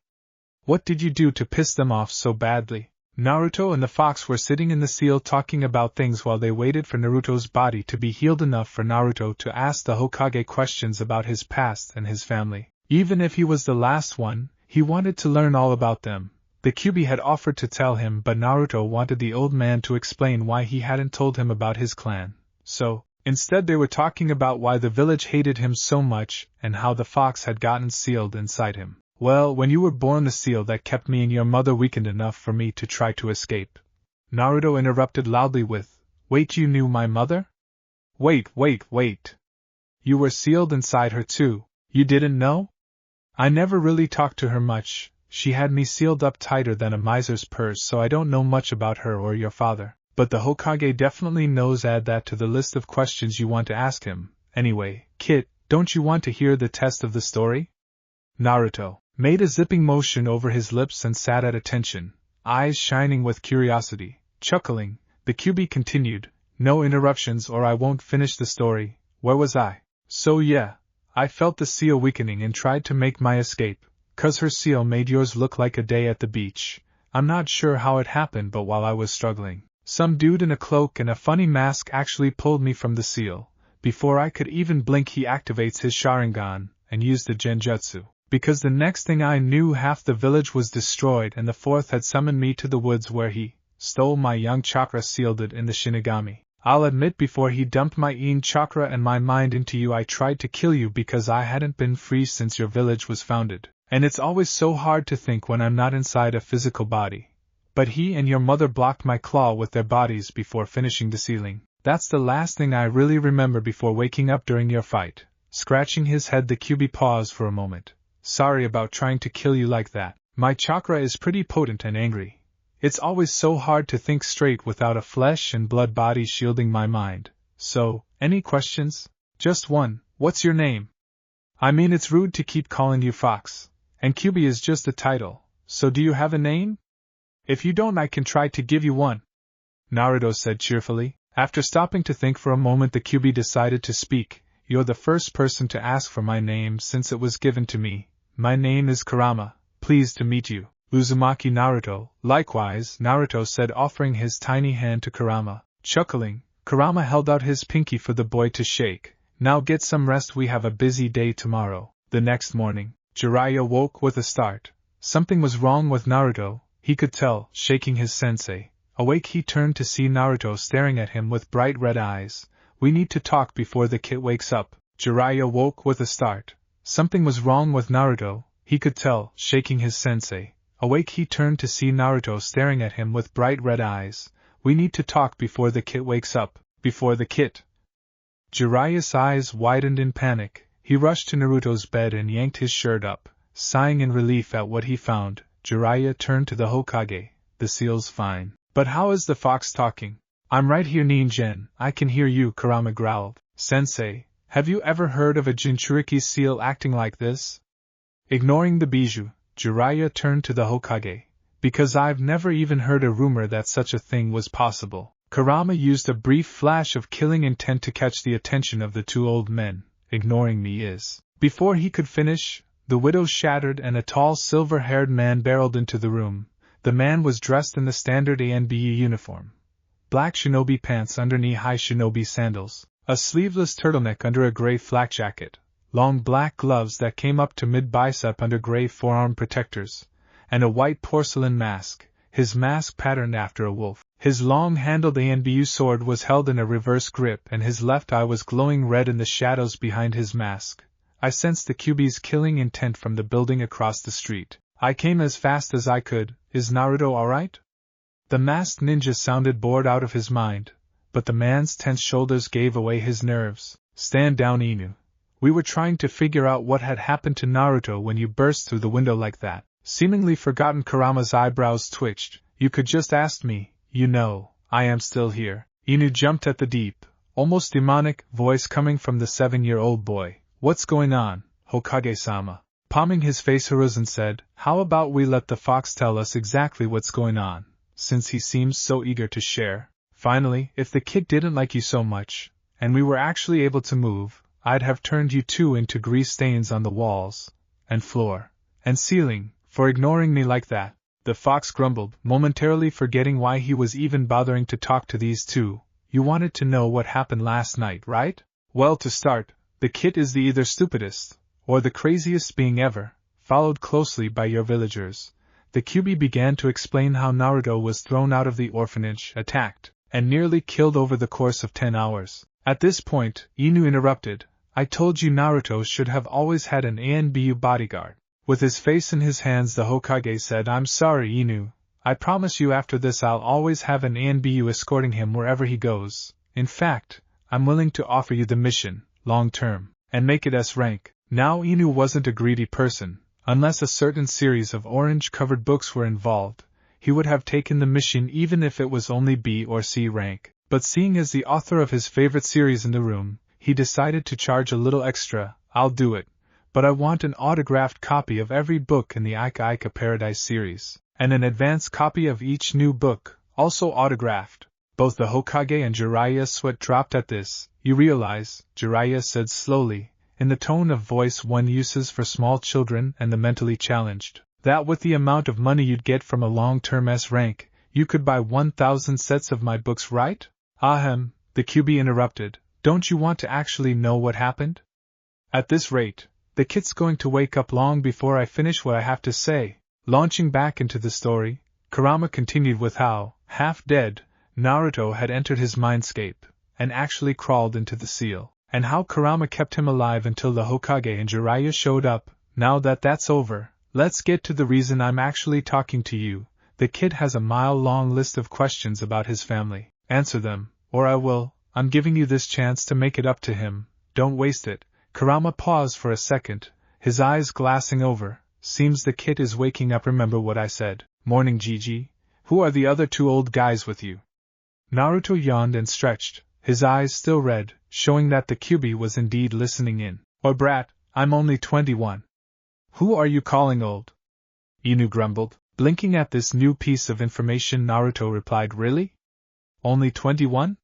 What did you do to piss them off so badly? Naruto and the fox were sitting in the seal talking about things while they waited for Naruto's body to be healed enough for Naruto to ask the Hokage questions about his past and his family. Even if he was the last one, he wanted to learn all about them. The Kyuubi had offered to tell him, but Naruto wanted the old man to explain why he hadn't told him about his clan. So, instead they were talking about why the village hated him so much and how the fox had gotten sealed inside him. Well, when you were born, the seal that kept me and your mother weakened enough for me to try to escape. Naruto interrupted loudly with, wait, you knew my mother? Wait. You were sealed inside her too, you didn't know? I never really talked to her much, she had me sealed up tighter than a miser's purse, so I don't know much about her or your father. But the Hokage definitely knows. Add that to the list of questions you want to ask him. Anyway, Kit, don't you want to hear the test of the story? Naruto made a zipping motion over his lips and sat at attention, eyes shining with curiosity. Chuckling, the Kyuubi continued, no interruptions or I won't finish the story. Where was I? So yeah, I felt the seal weakening and tried to make my escape. 'Cause her seal made yours look like a day at the beach. I'm not sure how it happened, but while I was struggling, some dude in a cloak and a funny mask actually pulled me from the seal. Before I could even blink, he activates his Sharingan and used the Genjutsu. Because the next thing I knew, half the village was destroyed and the fourth had summoned me to the woods where he stole my young chakra, sealed it in the Shinigami. I'll admit, before he dumped my Yin chakra and my mind into you, I tried to kill you because I hadn't been free since your village was founded. And it's always so hard to think when I'm not inside a physical body. But he and your mother blocked my claw with their bodies before finishing the sealing. That's the last thing I really remember before waking up during your fight. Scratching his head, the QB paused for a moment. Sorry about trying to kill you like that. My chakra is pretty potent and angry. It's always so hard to think straight without a flesh and blood body shielding my mind. So, any questions? Just one. What's your name? I mean, it's rude to keep calling you Fox. And QB is just a title. So do you have a name? If you don't, I can try to give you one, Naruto said cheerfully. After stopping to think for a moment, the QB decided to speak. You're the first person to ask for my name since it was given to me. My name is Kurama. Pleased to meet you, Uzumaki Naruto. Likewise, Naruto said, offering his tiny hand to Kurama. Chuckling, Kurama held out his pinky for the boy to shake. Now get some rest, we have a busy day tomorrow. The next morning, Jiraya woke with a start. Something was wrong with Naruto, he could tell, shaking his sensei. Awake, he turned to see Naruto staring at him with bright red eyes. We need to talk before the kid wakes up. Jiraiya woke with a start. Something was wrong with Naruto, he could tell, shaking his sensei. Awake, he turned to see Naruto staring at him with bright red eyes. We need to talk before the kid wakes up. Before the kid. Jiraiya's eyes widened in panic. He rushed to Naruto's bed and yanked his shirt up. Sighing in relief at what he found, Jiraiya turned to the Hokage. The seal's fine. But how is the fox talking? I'm right here, Ninjen. I can hear you, Kurama growled. Sensei, have you ever heard of a Jinchuriki seal acting like this? Ignoring the bijou, Jiraiya turned to the Hokage. Because I've never even heard a rumor that such a thing was possible. Kurama used a brief flash of killing intent to catch the attention of the two old men. Ignoring me is. Before he could finish, the widow shattered and a tall silver-haired man barreled into the room. The man was dressed in the standard ANBU uniform. Black shinobi pants under knee-high shinobi sandals, a sleeveless turtleneck under a gray flak jacket, long black gloves that came up to mid-bicep under gray forearm protectors, and a white porcelain mask, his mask patterned after a wolf. His long-handled ANBU sword was held in a reverse grip and his left eye was glowing red in the shadows behind his mask. I sensed the QB's killing intent from the building across the street. I came as fast as I could. Is Naruto alright? The masked ninja sounded bored out of his mind, but the man's tense shoulders gave away his nerves. Stand down, Inu. We were trying to figure out what had happened to Naruto when you burst through the window like that. Seemingly forgotten, Kurama's eyebrows twitched. You could just ask me, you know, I am still here. Inu jumped at the deep, almost demonic voice coming from the 7-year-old boy. What's going on, Hokage-sama? Palming his face, Hiruzen said, how about we let the fox tell us exactly what's going on, since he seems so eager to share. Finally, if the kid didn't like you so much, and we were actually able to move, I'd have turned you two into grease stains on the walls, and floor, and ceiling, for ignoring me like that. The fox grumbled, momentarily forgetting why he was even bothering to talk to these two. You wanted to know what happened last night, right? Well, to start, the kid is the either stupidest, or the craziest being ever, followed closely by your villagers. The QB began to explain how Naruto was thrown out of the orphanage, attacked, and nearly killed over the course of 10 hours. At this point, Inu interrupted, I told you Naruto should have always had an ANBU bodyguard. With his face in his hands, the Hokage said, I'm sorry, Inu. I promise you after this I'll always have an ANBU escorting him wherever he goes. In fact, I'm willing to offer you the mission, long term, and make it S rank. Now Inu wasn't a greedy person. Unless a certain series of orange-covered books were involved, he would have taken the mission even if it was only B or C rank. But seeing as the author of his favorite series in the room, he decided to charge a little extra. I'll do it. But I want an autographed copy of every book in the Aika Aika Paradise series, and an advance copy of each new book, also autographed. Both the Hokage and Jiraiya's sweat dropped at this. You realize, Jiraiya said slowly, in the tone of voice one uses for small children and the mentally challenged, That with the amount of money you'd get from a long-term S rank, you could buy 1,000 sets of my books, right? Ahem, the QB interrupted. Don't you want to actually know what happened? At this rate, the kid's going to wake up long before I finish what I have to say. Launching back into the story, Kurama continued with how, half dead, Naruto had entered his mindscape, and actually crawled into the seal, and how Kurama kept him alive until the Hokage and Jiraiya showed up. Now that that's over, let's get to the reason I'm actually talking to you. The kid has a mile-long list of questions about his family. Answer them, or I will. I'm giving you this chance to make it up to him. Don't waste it. Kurama paused for a second, his eyes glassing over. Seems the kid is waking up. Remember what I said. Morning, Gigi. Who are the other two old guys with you? Naruto yawned and stretched, his eyes still red, showing that the QB was indeed listening in. Or brat, I'm only 21. Who are you calling old? Inu grumbled. Blinking at this new piece of information, Naruto replied, Really? Only 21?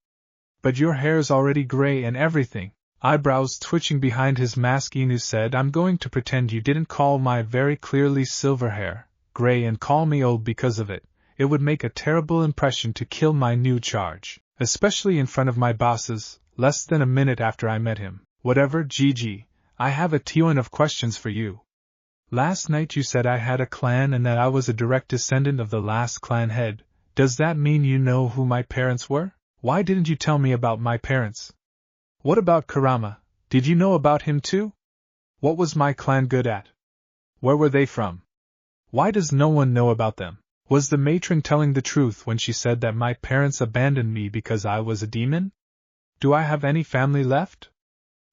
But your hair's already gray and everything. Eyebrows twitching behind his mask, Inu said, I'm going to pretend you didn't call my very clearly silver hair gray and call me old because of it. It would make a terrible impression to kill my new charge, especially in front of my bosses, less than a minute after I met him. Whatever, Gigi, I have a ton of questions for you. Last night you said I had a clan and that I was a direct descendant of the last clan head. Does that mean you know who my parents were? Why didn't you tell me about my parents? What about Kurama? Did you know about him too? What was my clan good at? Where were they from? Why does no one know about them? Was the matron telling the truth when she said that my parents abandoned me because I was a demon? Do I have any family left?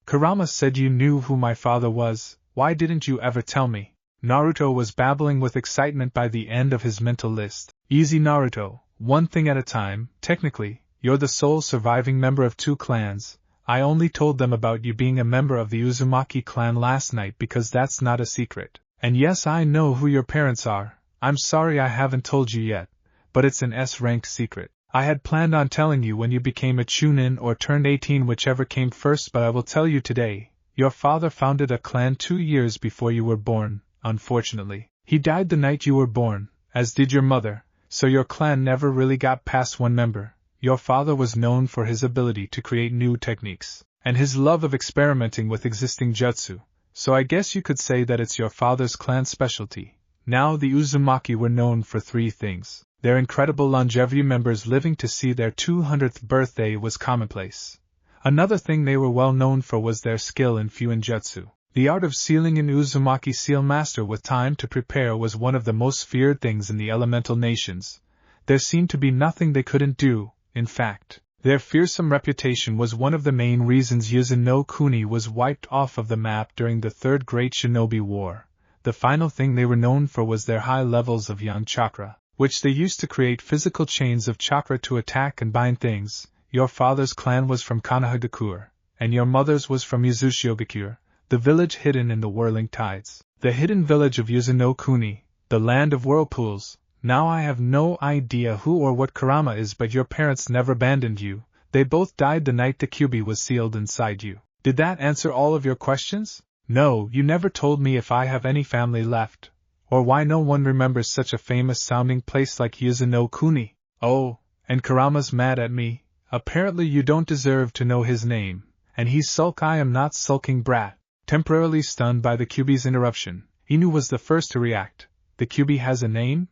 Kurama said you knew who my father was. Why didn't you ever tell me? Naruto was babbling with excitement by the end of his mental list. Easy, Naruto, one thing at a time. Technically, you're the sole surviving member of two clans. I only told them about you being a member of the Uzumaki clan last night because that's not a secret. And yes, I know who your parents are. I'm sorry I haven't told you yet, but it's an S-rank secret. I had planned on telling you when you became a chunin or turned 18, whichever came first, but I will tell you today. Your father founded a clan 2 years before you were born, unfortunately. He died the night you were born, as did your mother, so your clan never really got past one member. Your father was known for his ability to create new techniques, and his love of experimenting with existing jutsu, so I guess you could say that it's your father's clan specialty. Now the Uzumaki were known for 3 things. Their incredible longevity, members living to see their 200th birthday was commonplace. Another thing they were well known for was their skill in Fuinjutsu. The art of sealing an Uzumaki seal master with time to prepare was one of the most feared things in the elemental nations. There seemed to be nothing they couldn't do. In fact, their fearsome reputation was one of the main reasons Yuzu no Kuni was wiped off of the map during the Third Great Shinobi War. The final thing they were known for was their high levels of yang chakra, which they used to create physical chains of chakra to attack and bind things. Your father's clan was from Konohagakure, and your mother's was from Yuzushiogakure, the village hidden in the whirling tides. The hidden village of Yuzu no Kuni, the land of whirlpools. Now I have no idea who or what Kurama is, but your parents never abandoned you. They both died the night the QB was sealed inside you. Did that answer all of your questions? No, you never told me if I have any family left, or why no one remembers such a famous-sounding place like Yuzu no Kuni. Oh, and Kurama's mad at me. Apparently you don't deserve to know his name, and he's sulk. I am not sulking, brat. Temporarily stunned by the QB's interruption, Inu was the first to react. The QB has a name?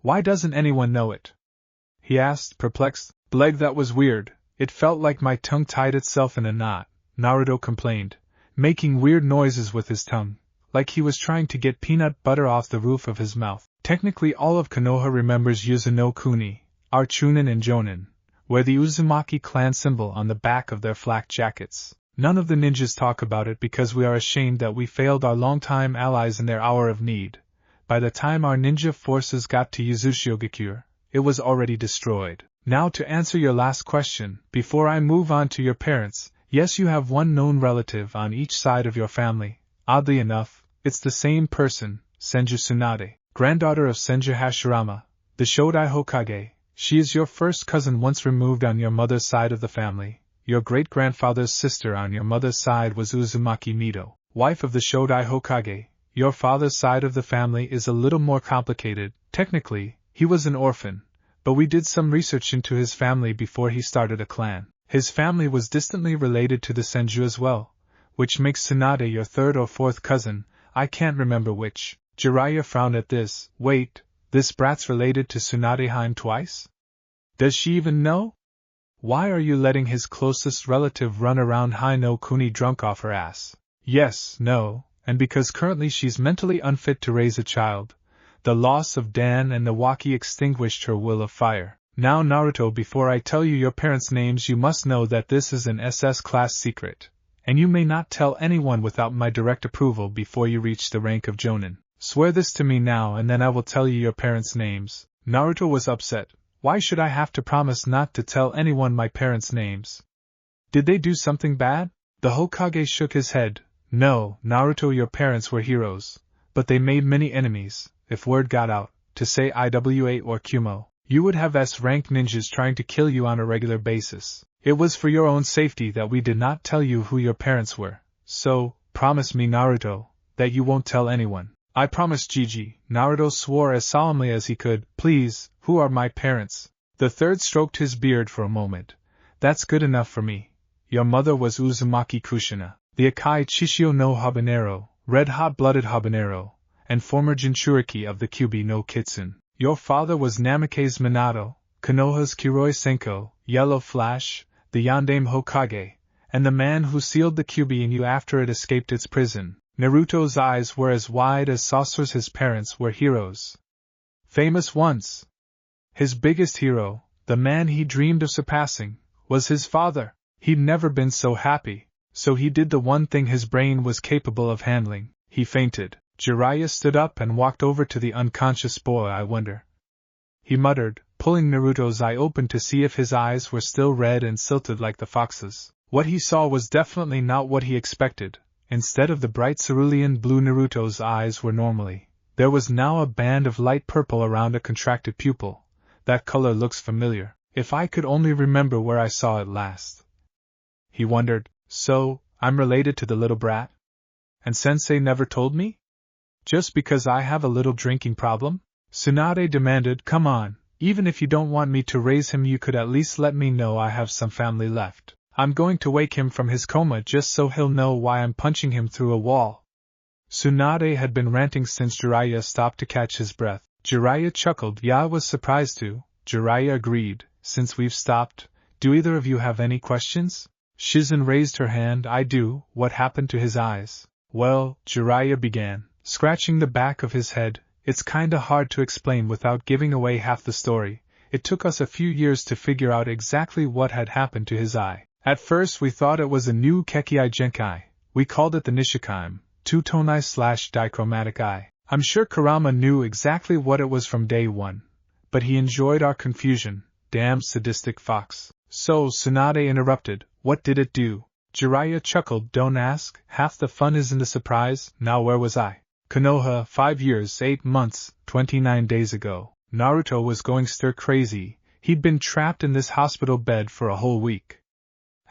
Why doesn't anyone know it? He asked, perplexed. Bleg, that was weird. It felt like my tongue tied itself in a knot, Naruto complained, making weird noises with his tongue, like he was trying to get peanut butter off the roof of his mouth. Technically all of Konoha remembers Yuzu no Kuni, our Chunin and Jonin, wear the Uzumaki clan symbol on the back of their flak jackets. None of the ninjas talk about it because we are ashamed that we failed our longtime allies in their hour of need. By the time our ninja forces got to Yuzushiogakure, it was already destroyed. Now to answer your last question, before I move on to your parents, yes, you have one known relative on each side of your family. Oddly enough, it's the same person, Senju Tsunade, granddaughter of Senju Hashirama, the Shodai Hokage. She is your first cousin once removed on your mother's side of the family. Your great-grandfather's sister on your mother's side was Uzumaki Mito, wife of the Shodai Hokage. Your father's side of the family is a little more complicated. Technically, he was an orphan, but we did some research into his family before he started a clan. His family was distantly related to the Senju as well, which makes Tsunade your third or fourth cousin, I can't remember which. Jiraiya frowned at this. Wait, this brat's related to Tsunade twice? Does she even know? Why are you letting his closest relative run around no Kuni drunk off her ass? Yes, no, and because currently she's mentally unfit to raise a child. The loss of Dan and Nawaki extinguished her will of fire. Now Naruto, before I tell you your parents' names, you must know that this is an SS class secret, and you may not tell anyone without my direct approval before you reach the rank of Jonin. Swear this to me now and then I will tell you your parents' names. Naruto was upset. Why should I have to promise not to tell anyone my parents' names? Did they do something bad? The Hokage shook his head. No, Naruto, your parents were heroes, but they made many enemies. If word got out, to say IWA or Kumo, you would have S-rank ninjas trying to kill you on a regular basis. It was for your own safety that we did not tell you who your parents were. So, promise me, Naruto, that you won't tell anyone. I promise, Gigi. Naruto swore as solemnly as he could. Please, who are my parents? The third stroked his beard for a moment. That's good enough for me. Your mother was Uzumaki Kushina, the Akai Chishio no Habanero, red-hot-blooded habanero, and former Jinchuriki of the Kyubi no Kitsune. Your father was Namikaze Minato, Konoha's Kiroi Senko, Yellow Flash, the Yondaime Hokage, and the man who sealed the Kyubi in you after it escaped its prison. Naruto's eyes were as wide as saucers. His parents were heroes. Famous once. His biggest hero, the man he dreamed of surpassing, was his father. He'd never been so happy, so he did the one thing his brain was capable of handling. He fainted. Jiraiya stood up and walked over to the unconscious boy. I wonder, he muttered, pulling Naruto's eye open to see if his eyes were still red and silted like the fox's. What he saw was definitely not what he expected. Instead of the bright cerulean blue Naruto's eyes were normally, there was now a band of light purple around a contracted pupil. That color looks familiar. If I could only remember where I saw it last. He wondered. So, I'm related to the little brat? And Sensei never told me? Just because I have a little drinking problem? Tsunade demanded. Come on, even if you don't want me to raise him, you could at least let me know I have some family left. I'm going to wake him from his coma just so he'll know why I'm punching him through a wall. Tsunade had been ranting since Jiraiya stopped to catch his breath. Jiraiya chuckled. Yeah, I was surprised too. Jiraiya agreed. Since we've stopped, do either of you have any questions? Shizen raised her hand. I do. What happened to his eyes? Well, Jiraiya began, scratching the back of his head, it's kinda hard to explain without giving away half the story. It took us a few years to figure out exactly what had happened to his eye. At first we thought it was a new Kekii Genkai. We called it the Nishikaime, two-tonai/dichromatic eye. I'm sure Kurama knew exactly what it was from day one, but he enjoyed our confusion. Damn sadistic fox. So, Tsunade interrupted, what did it do? Jiraiya chuckled. Don't ask, half the fun is in the surprise. Now where was I? Konoha, 5 years, 8 months, 29 days ago. Naruto was going stir-crazy. He'd been trapped in this hospital bed for a whole week.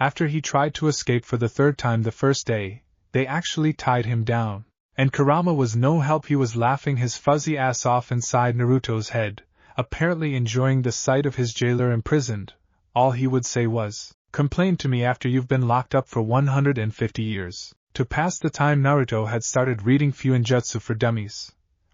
After he tried to escape for the third time the first day, they actually tied him down. And Kurama was no help. He was laughing his fuzzy ass off inside Naruto's head, apparently enjoying the sight of his jailer imprisoned. All he would say was, complain to me after you've been locked up for 150 years. To pass the time, Naruto had started reading Fuinjutsu for Dummies,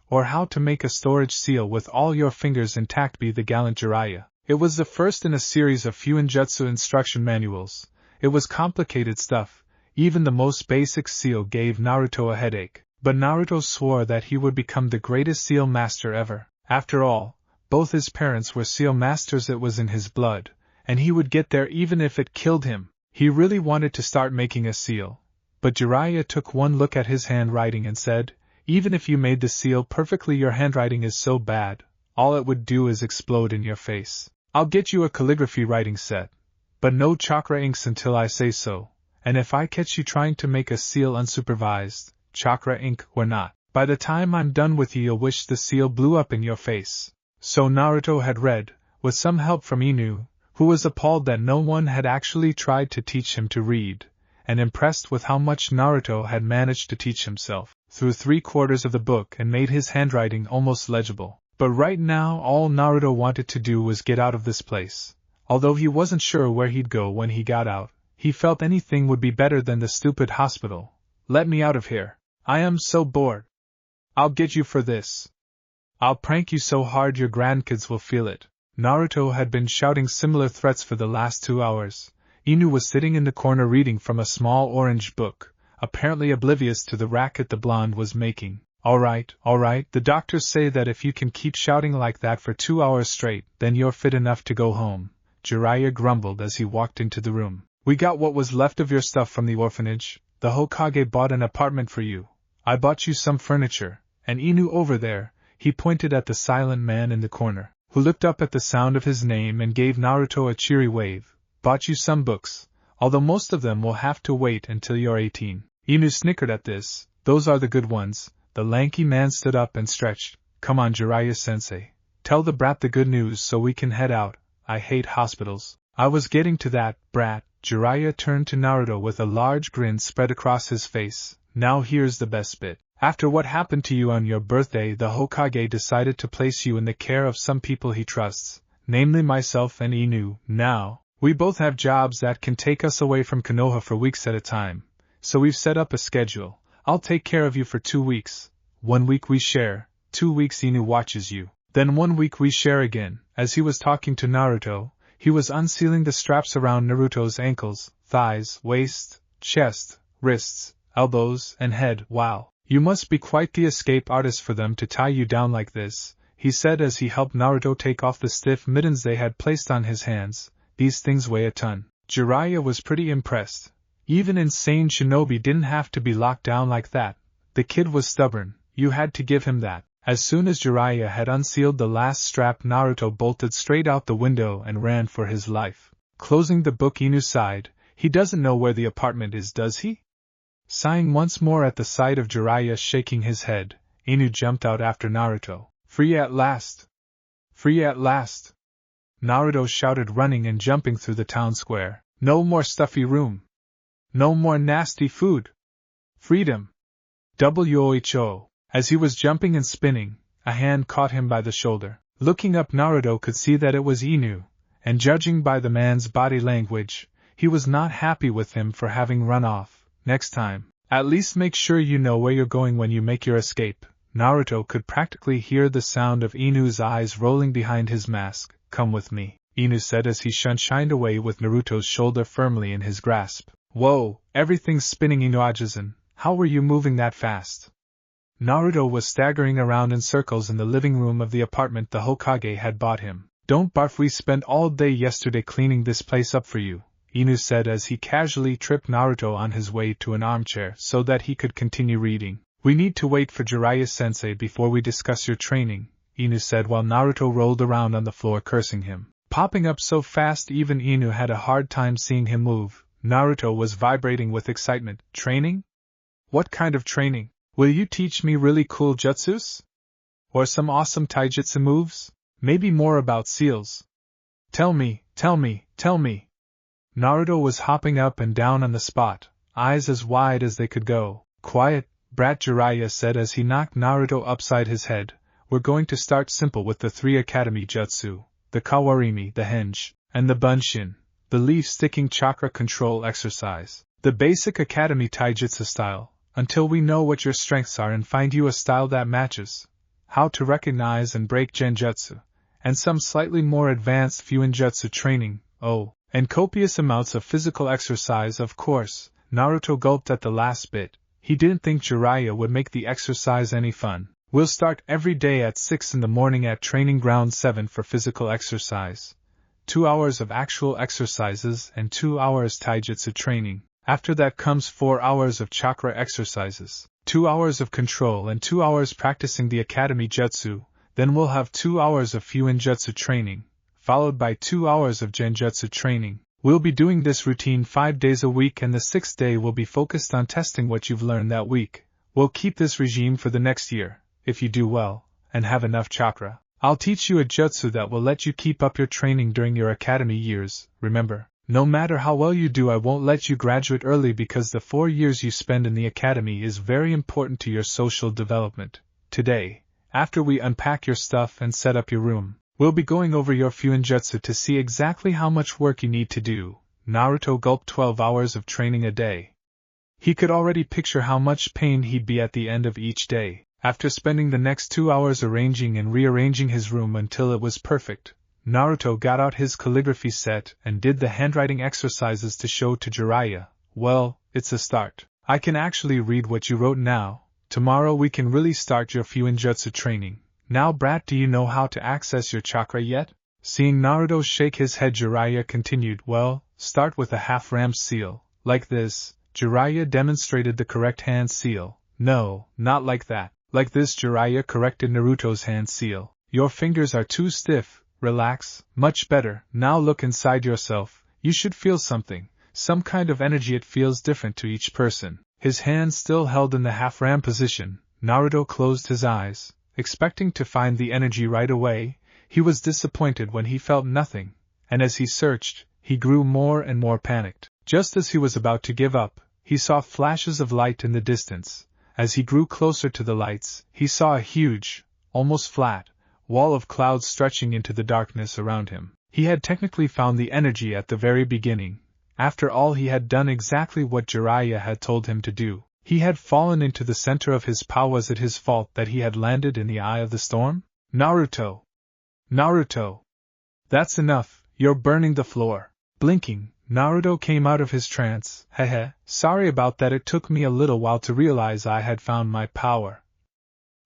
or How to Make a Storage Seal with All Your Fingers Intact by the gallant Jiraiya. It was the first in a series of Fuinjutsu instruction manuals. It was complicated stuff. Even the most basic seal gave Naruto a headache. But Naruto swore that he would become the greatest seal master ever. After all, both his parents were seal masters. It was in his blood, and he would get there even if it killed him. He really wanted to start making a seal. But Jiraiya took one look at his handwriting and said, even if you made the seal perfectly, your handwriting is so bad, all it would do is explode in your face. I'll get you a calligraphy writing set, but no chakra inks until I say so, and if I catch you trying to make a seal unsupervised, chakra ink or not, by the time I'm done with you, you'll wish the seal blew up in your face. So Naruto had read, with some help from Inu, who was appalled that no one had actually tried to teach him to read, and impressed with how much Naruto had managed to teach himself. through 3/4 of the book and made his handwriting almost legible. But right now all Naruto wanted to do was get out of this place. Although he wasn't sure where he'd go when he got out, he felt anything would be better than the stupid hospital. Let me out of here. I am so bored. I'll get you for this. I'll prank you so hard your grandkids will feel it. Naruto had been shouting similar threats for the last 2 hours. Inu was sitting in the corner reading from a small orange book, apparently oblivious to the racket the blonde was making. All right, the doctors say that if you can keep shouting like that for 2 hours straight, then you're fit enough to go home, Jiraya grumbled as he walked into the room. We got what was left of your stuff from the orphanage. The Hokage bought an apartment for you. I bought you some furniture, and Inu over there, he pointed at the silent man in the corner, who looked up at the sound of his name and gave Naruto a cheery wave, bought you some books, although most of them will have to wait until you're 18. Inu snickered at this. Those are the good ones. The lanky man stood up and stretched. Come on, Jiraiya-sensei. Tell the brat the good news so we can head out. I hate hospitals. I was getting to that, brat. Jiraiya turned to Naruto with a large grin spread across his face. Now here's the best bit. After what happened to you on your birthday, the Hokage decided to place you in the care of some people he trusts, namely myself and Inu. Now, we both have jobs that can take us away from Konoha for weeks at a time, so we've set up a schedule. I'll take care of you for 2 weeks. 1 week we share, 2 weeks Inu watches you, then 1 week we share again. As he was talking to Naruto, he was unsealing the straps around Naruto's ankles, thighs, waist, chest, wrists, elbows, and head. Wow. You must be quite the escape artist for them to tie you down like this, he said as he helped Naruto take off the stiff mittens they had placed on his hands. These things weigh a ton. Jiraiya was pretty impressed. Even insane shinobi didn't have to be locked down like that. The kid was stubborn, you had to give him that. As soon as Jiraiya had unsealed the last strap, Naruto bolted straight out the window and ran for his life. Closing the book, Inu sighed. He doesn't know where the apartment is, does he? Sighing once more at the sight of Jiraiya shaking his head, Inu jumped out after Naruto. Free at last! Free at last! Naruto shouted, running and jumping through the town square. No more stuffy room! No more nasty food! Freedom! Who! As he was jumping and spinning, a hand caught him by the shoulder. Looking up, Naruto could see that it was Inu, and judging by the man's body language, he was not happy with him for having run off. Next time, at least make sure you know where you're going when you make your escape. Naruto could practically hear the sound of Inu's eyes rolling behind his mask. Come with me, Inu said as he shined away with Naruto's shoulder firmly in his grasp. Whoa, everything's spinning, Inuajizen. How were you moving that fast? Naruto was staggering around in circles in the living room of the apartment the Hokage had bought him. Don't barf, we spent all day yesterday cleaning this place up for you, Inu said as he casually tripped Naruto on his way to an armchair so that he could continue reading. We need to wait for Jiraiya-sensei before we discuss your training, Inu said while Naruto rolled around on the floor cursing him. Popping up so fast even Inu had a hard time seeing him move. Naruto was vibrating with excitement. Training? What kind of training? Will you teach me really cool jutsus? Or some awesome taijutsu moves? Maybe more about seals. Tell me. Naruto was hopping up and down on the spot, eyes as wide as they could go. Quiet, brat, Jiraiya said as he knocked Naruto upside his head. We're going to start simple with the 3 academy jutsu, the kawarimi, the henge, and the bunshin, the leaf-sticking chakra control exercise. The basic academy taijutsu style, until we know what your strengths are and find you a style that matches. How to recognize and break genjutsu, and some slightly more advanced fuinjutsu training, and copious amounts of physical exercise, of course. Naruto gulped at the last bit. He didn't think Jiraiya would make the exercise any fun. We'll start every day at 6 in the morning at Training Ground 7 for physical exercise. 2 hours of actual exercises and 2 hours taijutsu training. After that comes 4 hours of chakra exercises, 2 hours of control and 2 hours practicing the academy jutsu. Then we'll have 2 hours of fuinjutsu training, followed by 2 hours of genjutsu training. We'll be doing this routine 5 days a week, and the 6th day will be focused on testing what you've learned that week. We'll keep this regime for the next year, if you do well, and have enough chakra. I'll teach you a jutsu that will let you keep up your training during your academy years, remember? No matter how well you do, I won't let you graduate early because the 4 years you spend in the academy is very important to your social development. Today, after we unpack your stuff and set up your room, we'll be going over your Fuinjutsu to see exactly how much work you need to do. Naruto gulped 12 hours of training a day. He could already picture how much pain he'd be at the end of each day. After spending the next 2 hours arranging and rearranging his room until it was perfect, Naruto got out his calligraphy set and did the handwriting exercises to show to Jiraya. Well, it's a start. I can actually read what you wrote now. Tomorrow we can really start your Fuinjutsu training. Now brat, do you know how to access your chakra yet? Seeing Naruto shake his head, Jiraiya continued, well, start with a half-ramp seal. Like this. Jiraiya demonstrated the correct hand seal. No, not like that. Like this, Jiraiya corrected Naruto's hand seal. Your fingers are too stiff. Relax. Much better. Now look inside yourself. You should feel something. Some kind of energy. It feels different to each person. His hands still held in the half-ram position. Naruto closed his eyes, expecting to find the energy right away. He was disappointed when he felt nothing, and as he searched, he grew more and more panicked. Just as he was about to give up, he saw flashes of light in the distance. As he grew closer to the lights, he saw a huge, almost flat, wall of clouds stretching into the darkness around him. He had technically found the energy at the very beginning. After all, he had done exactly what Jiraiya had told him to do. He had fallen into the center of his power. Was it his fault that he had landed in the eye of the storm? Naruto! Naruto! That's enough, you're burning the floor. Blinking, Naruto came out of his trance. Hehe, sorry about that, it took me a little while to realize I had found my power.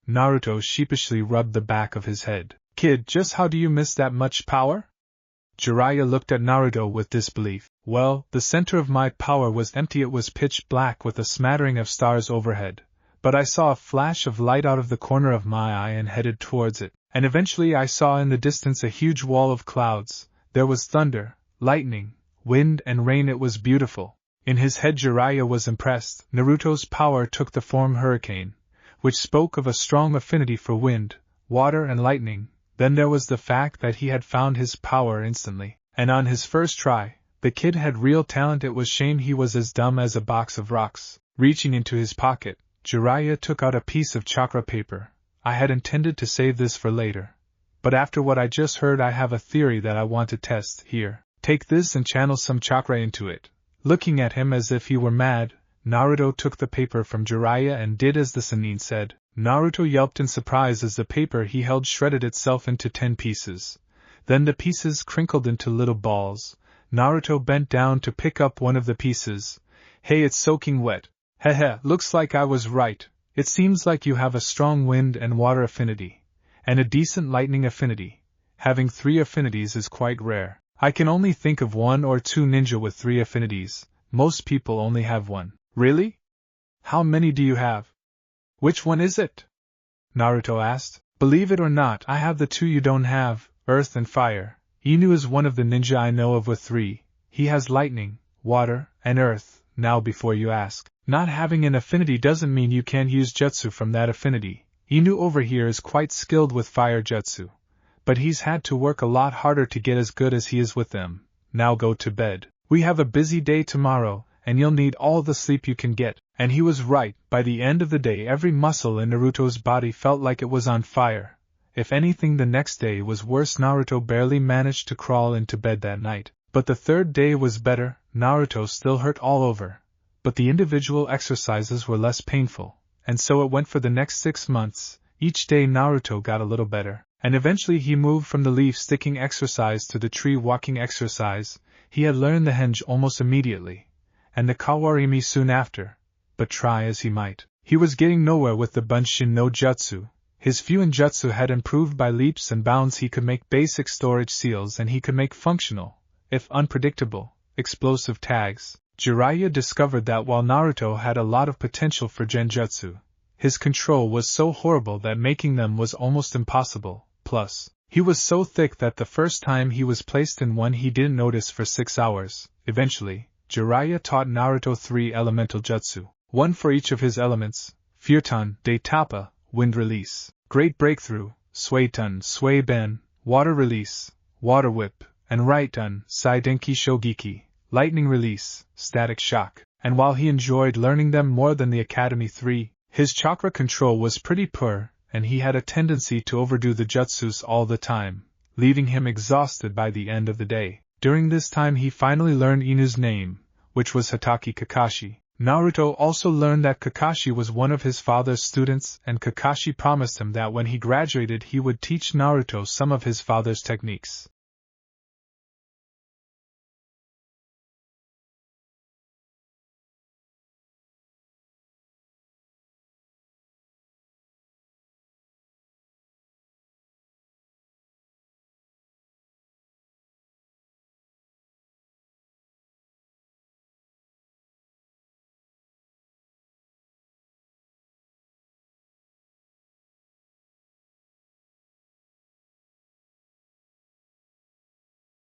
Naruto sheepishly rubbed the back of his head. Kid, just how do you miss that much power? Jiraiya looked at Naruto with disbelief. Well, the center of my power was empty. It was pitch black with a smattering of stars overhead. But I saw a flash of light out of the corner of my eye and headed towards it. And eventually I saw in the distance a huge wall of clouds. There was thunder, lightning, wind and rain. It was beautiful. In his head Jiraiya was impressed. Naruto's power took the form hurricane, which spoke of a strong affinity for wind, water and lightning. Then there was the fact that he had found his power instantly, and on his first try. The kid had real talent. It was shame he was as dumb as a box of rocks. Reaching into his pocket, Jiraiya took out a piece of chakra paper. I had intended to save this for later, but after what I just heard, I have a theory that I want to test. Here, take this and channel some chakra into it. Looking at him as if he were mad, Naruto took the paper from Jiraiya and did as the Sannin said. Naruto yelped in surprise as the paper he held shredded itself into 10 pieces. Then the pieces crinkled into little balls. Naruto bent down to pick up one of the pieces. Hey, it's soaking wet. Hehe, looks like I was right. It seems like you have a strong wind and water affinity, and a decent lightning affinity. Having 3 affinities is quite rare. I can only think of 1 or 2 ninja with 3 affinities. Most people only have 1. Really? How many do you have? Which one is it? Naruto asked. Believe it or not, I have the 2 you don't have, earth and fire. Inu is one of the ninja I know of with 3. He has lightning, water, and earth. Now before you ask, not having an affinity doesn't mean you can't use jutsu from that affinity. Inu over here is quite skilled with fire jutsu, but he's had to work a lot harder to get as good as he is with them. Now go to bed. We have a busy day tomorrow, and you'll need all the sleep you can get. And he was right. By the end of the day, every muscle in Naruto's body felt like it was on fire. If anything, the next day was worse. Naruto barely managed to crawl into bed that night. But the third day was better. Naruto still hurt all over, but the individual exercises were less painful, and so it went for the next 6 months. Each day Naruto got a little better, and eventually he moved from the leaf-sticking exercise to the tree-walking exercise. He had learned the henge almost immediately, and the kawarimi soon after, but try as he might, he was getting nowhere with the Bunshin no Jutsu. His Fuinjutsu had improved by leaps and bounds. He could make basic storage seals, and he could make functional, if unpredictable, explosive tags. Jiraiya discovered that while Naruto had a lot of potential for genjutsu, his control was so horrible that making them was almost impossible. Plus, he was so thick that the first time he was placed in one he didn't notice for 6 hours. Eventually, Jiraiya taught Naruto 3 elemental jutsu, 1 for each of his elements: Furton, Daitapa, wind release; Great Breakthrough, Suiton, Sui Ben, water release, water whip; and Right-un, Saidenki Shogeki, lightning release, static shock, and while he enjoyed learning them more than the Academy 3, his chakra control was pretty poor, and he had a tendency to overdo the jutsus all the time, leaving him exhausted by the end of the day. During this time he finally learned Inu's name, which was Hatake Kakashi. Naruto also learned that Kakashi was one of his father's students, and Kakashi promised him that when he graduated he would teach Naruto some of his father's techniques.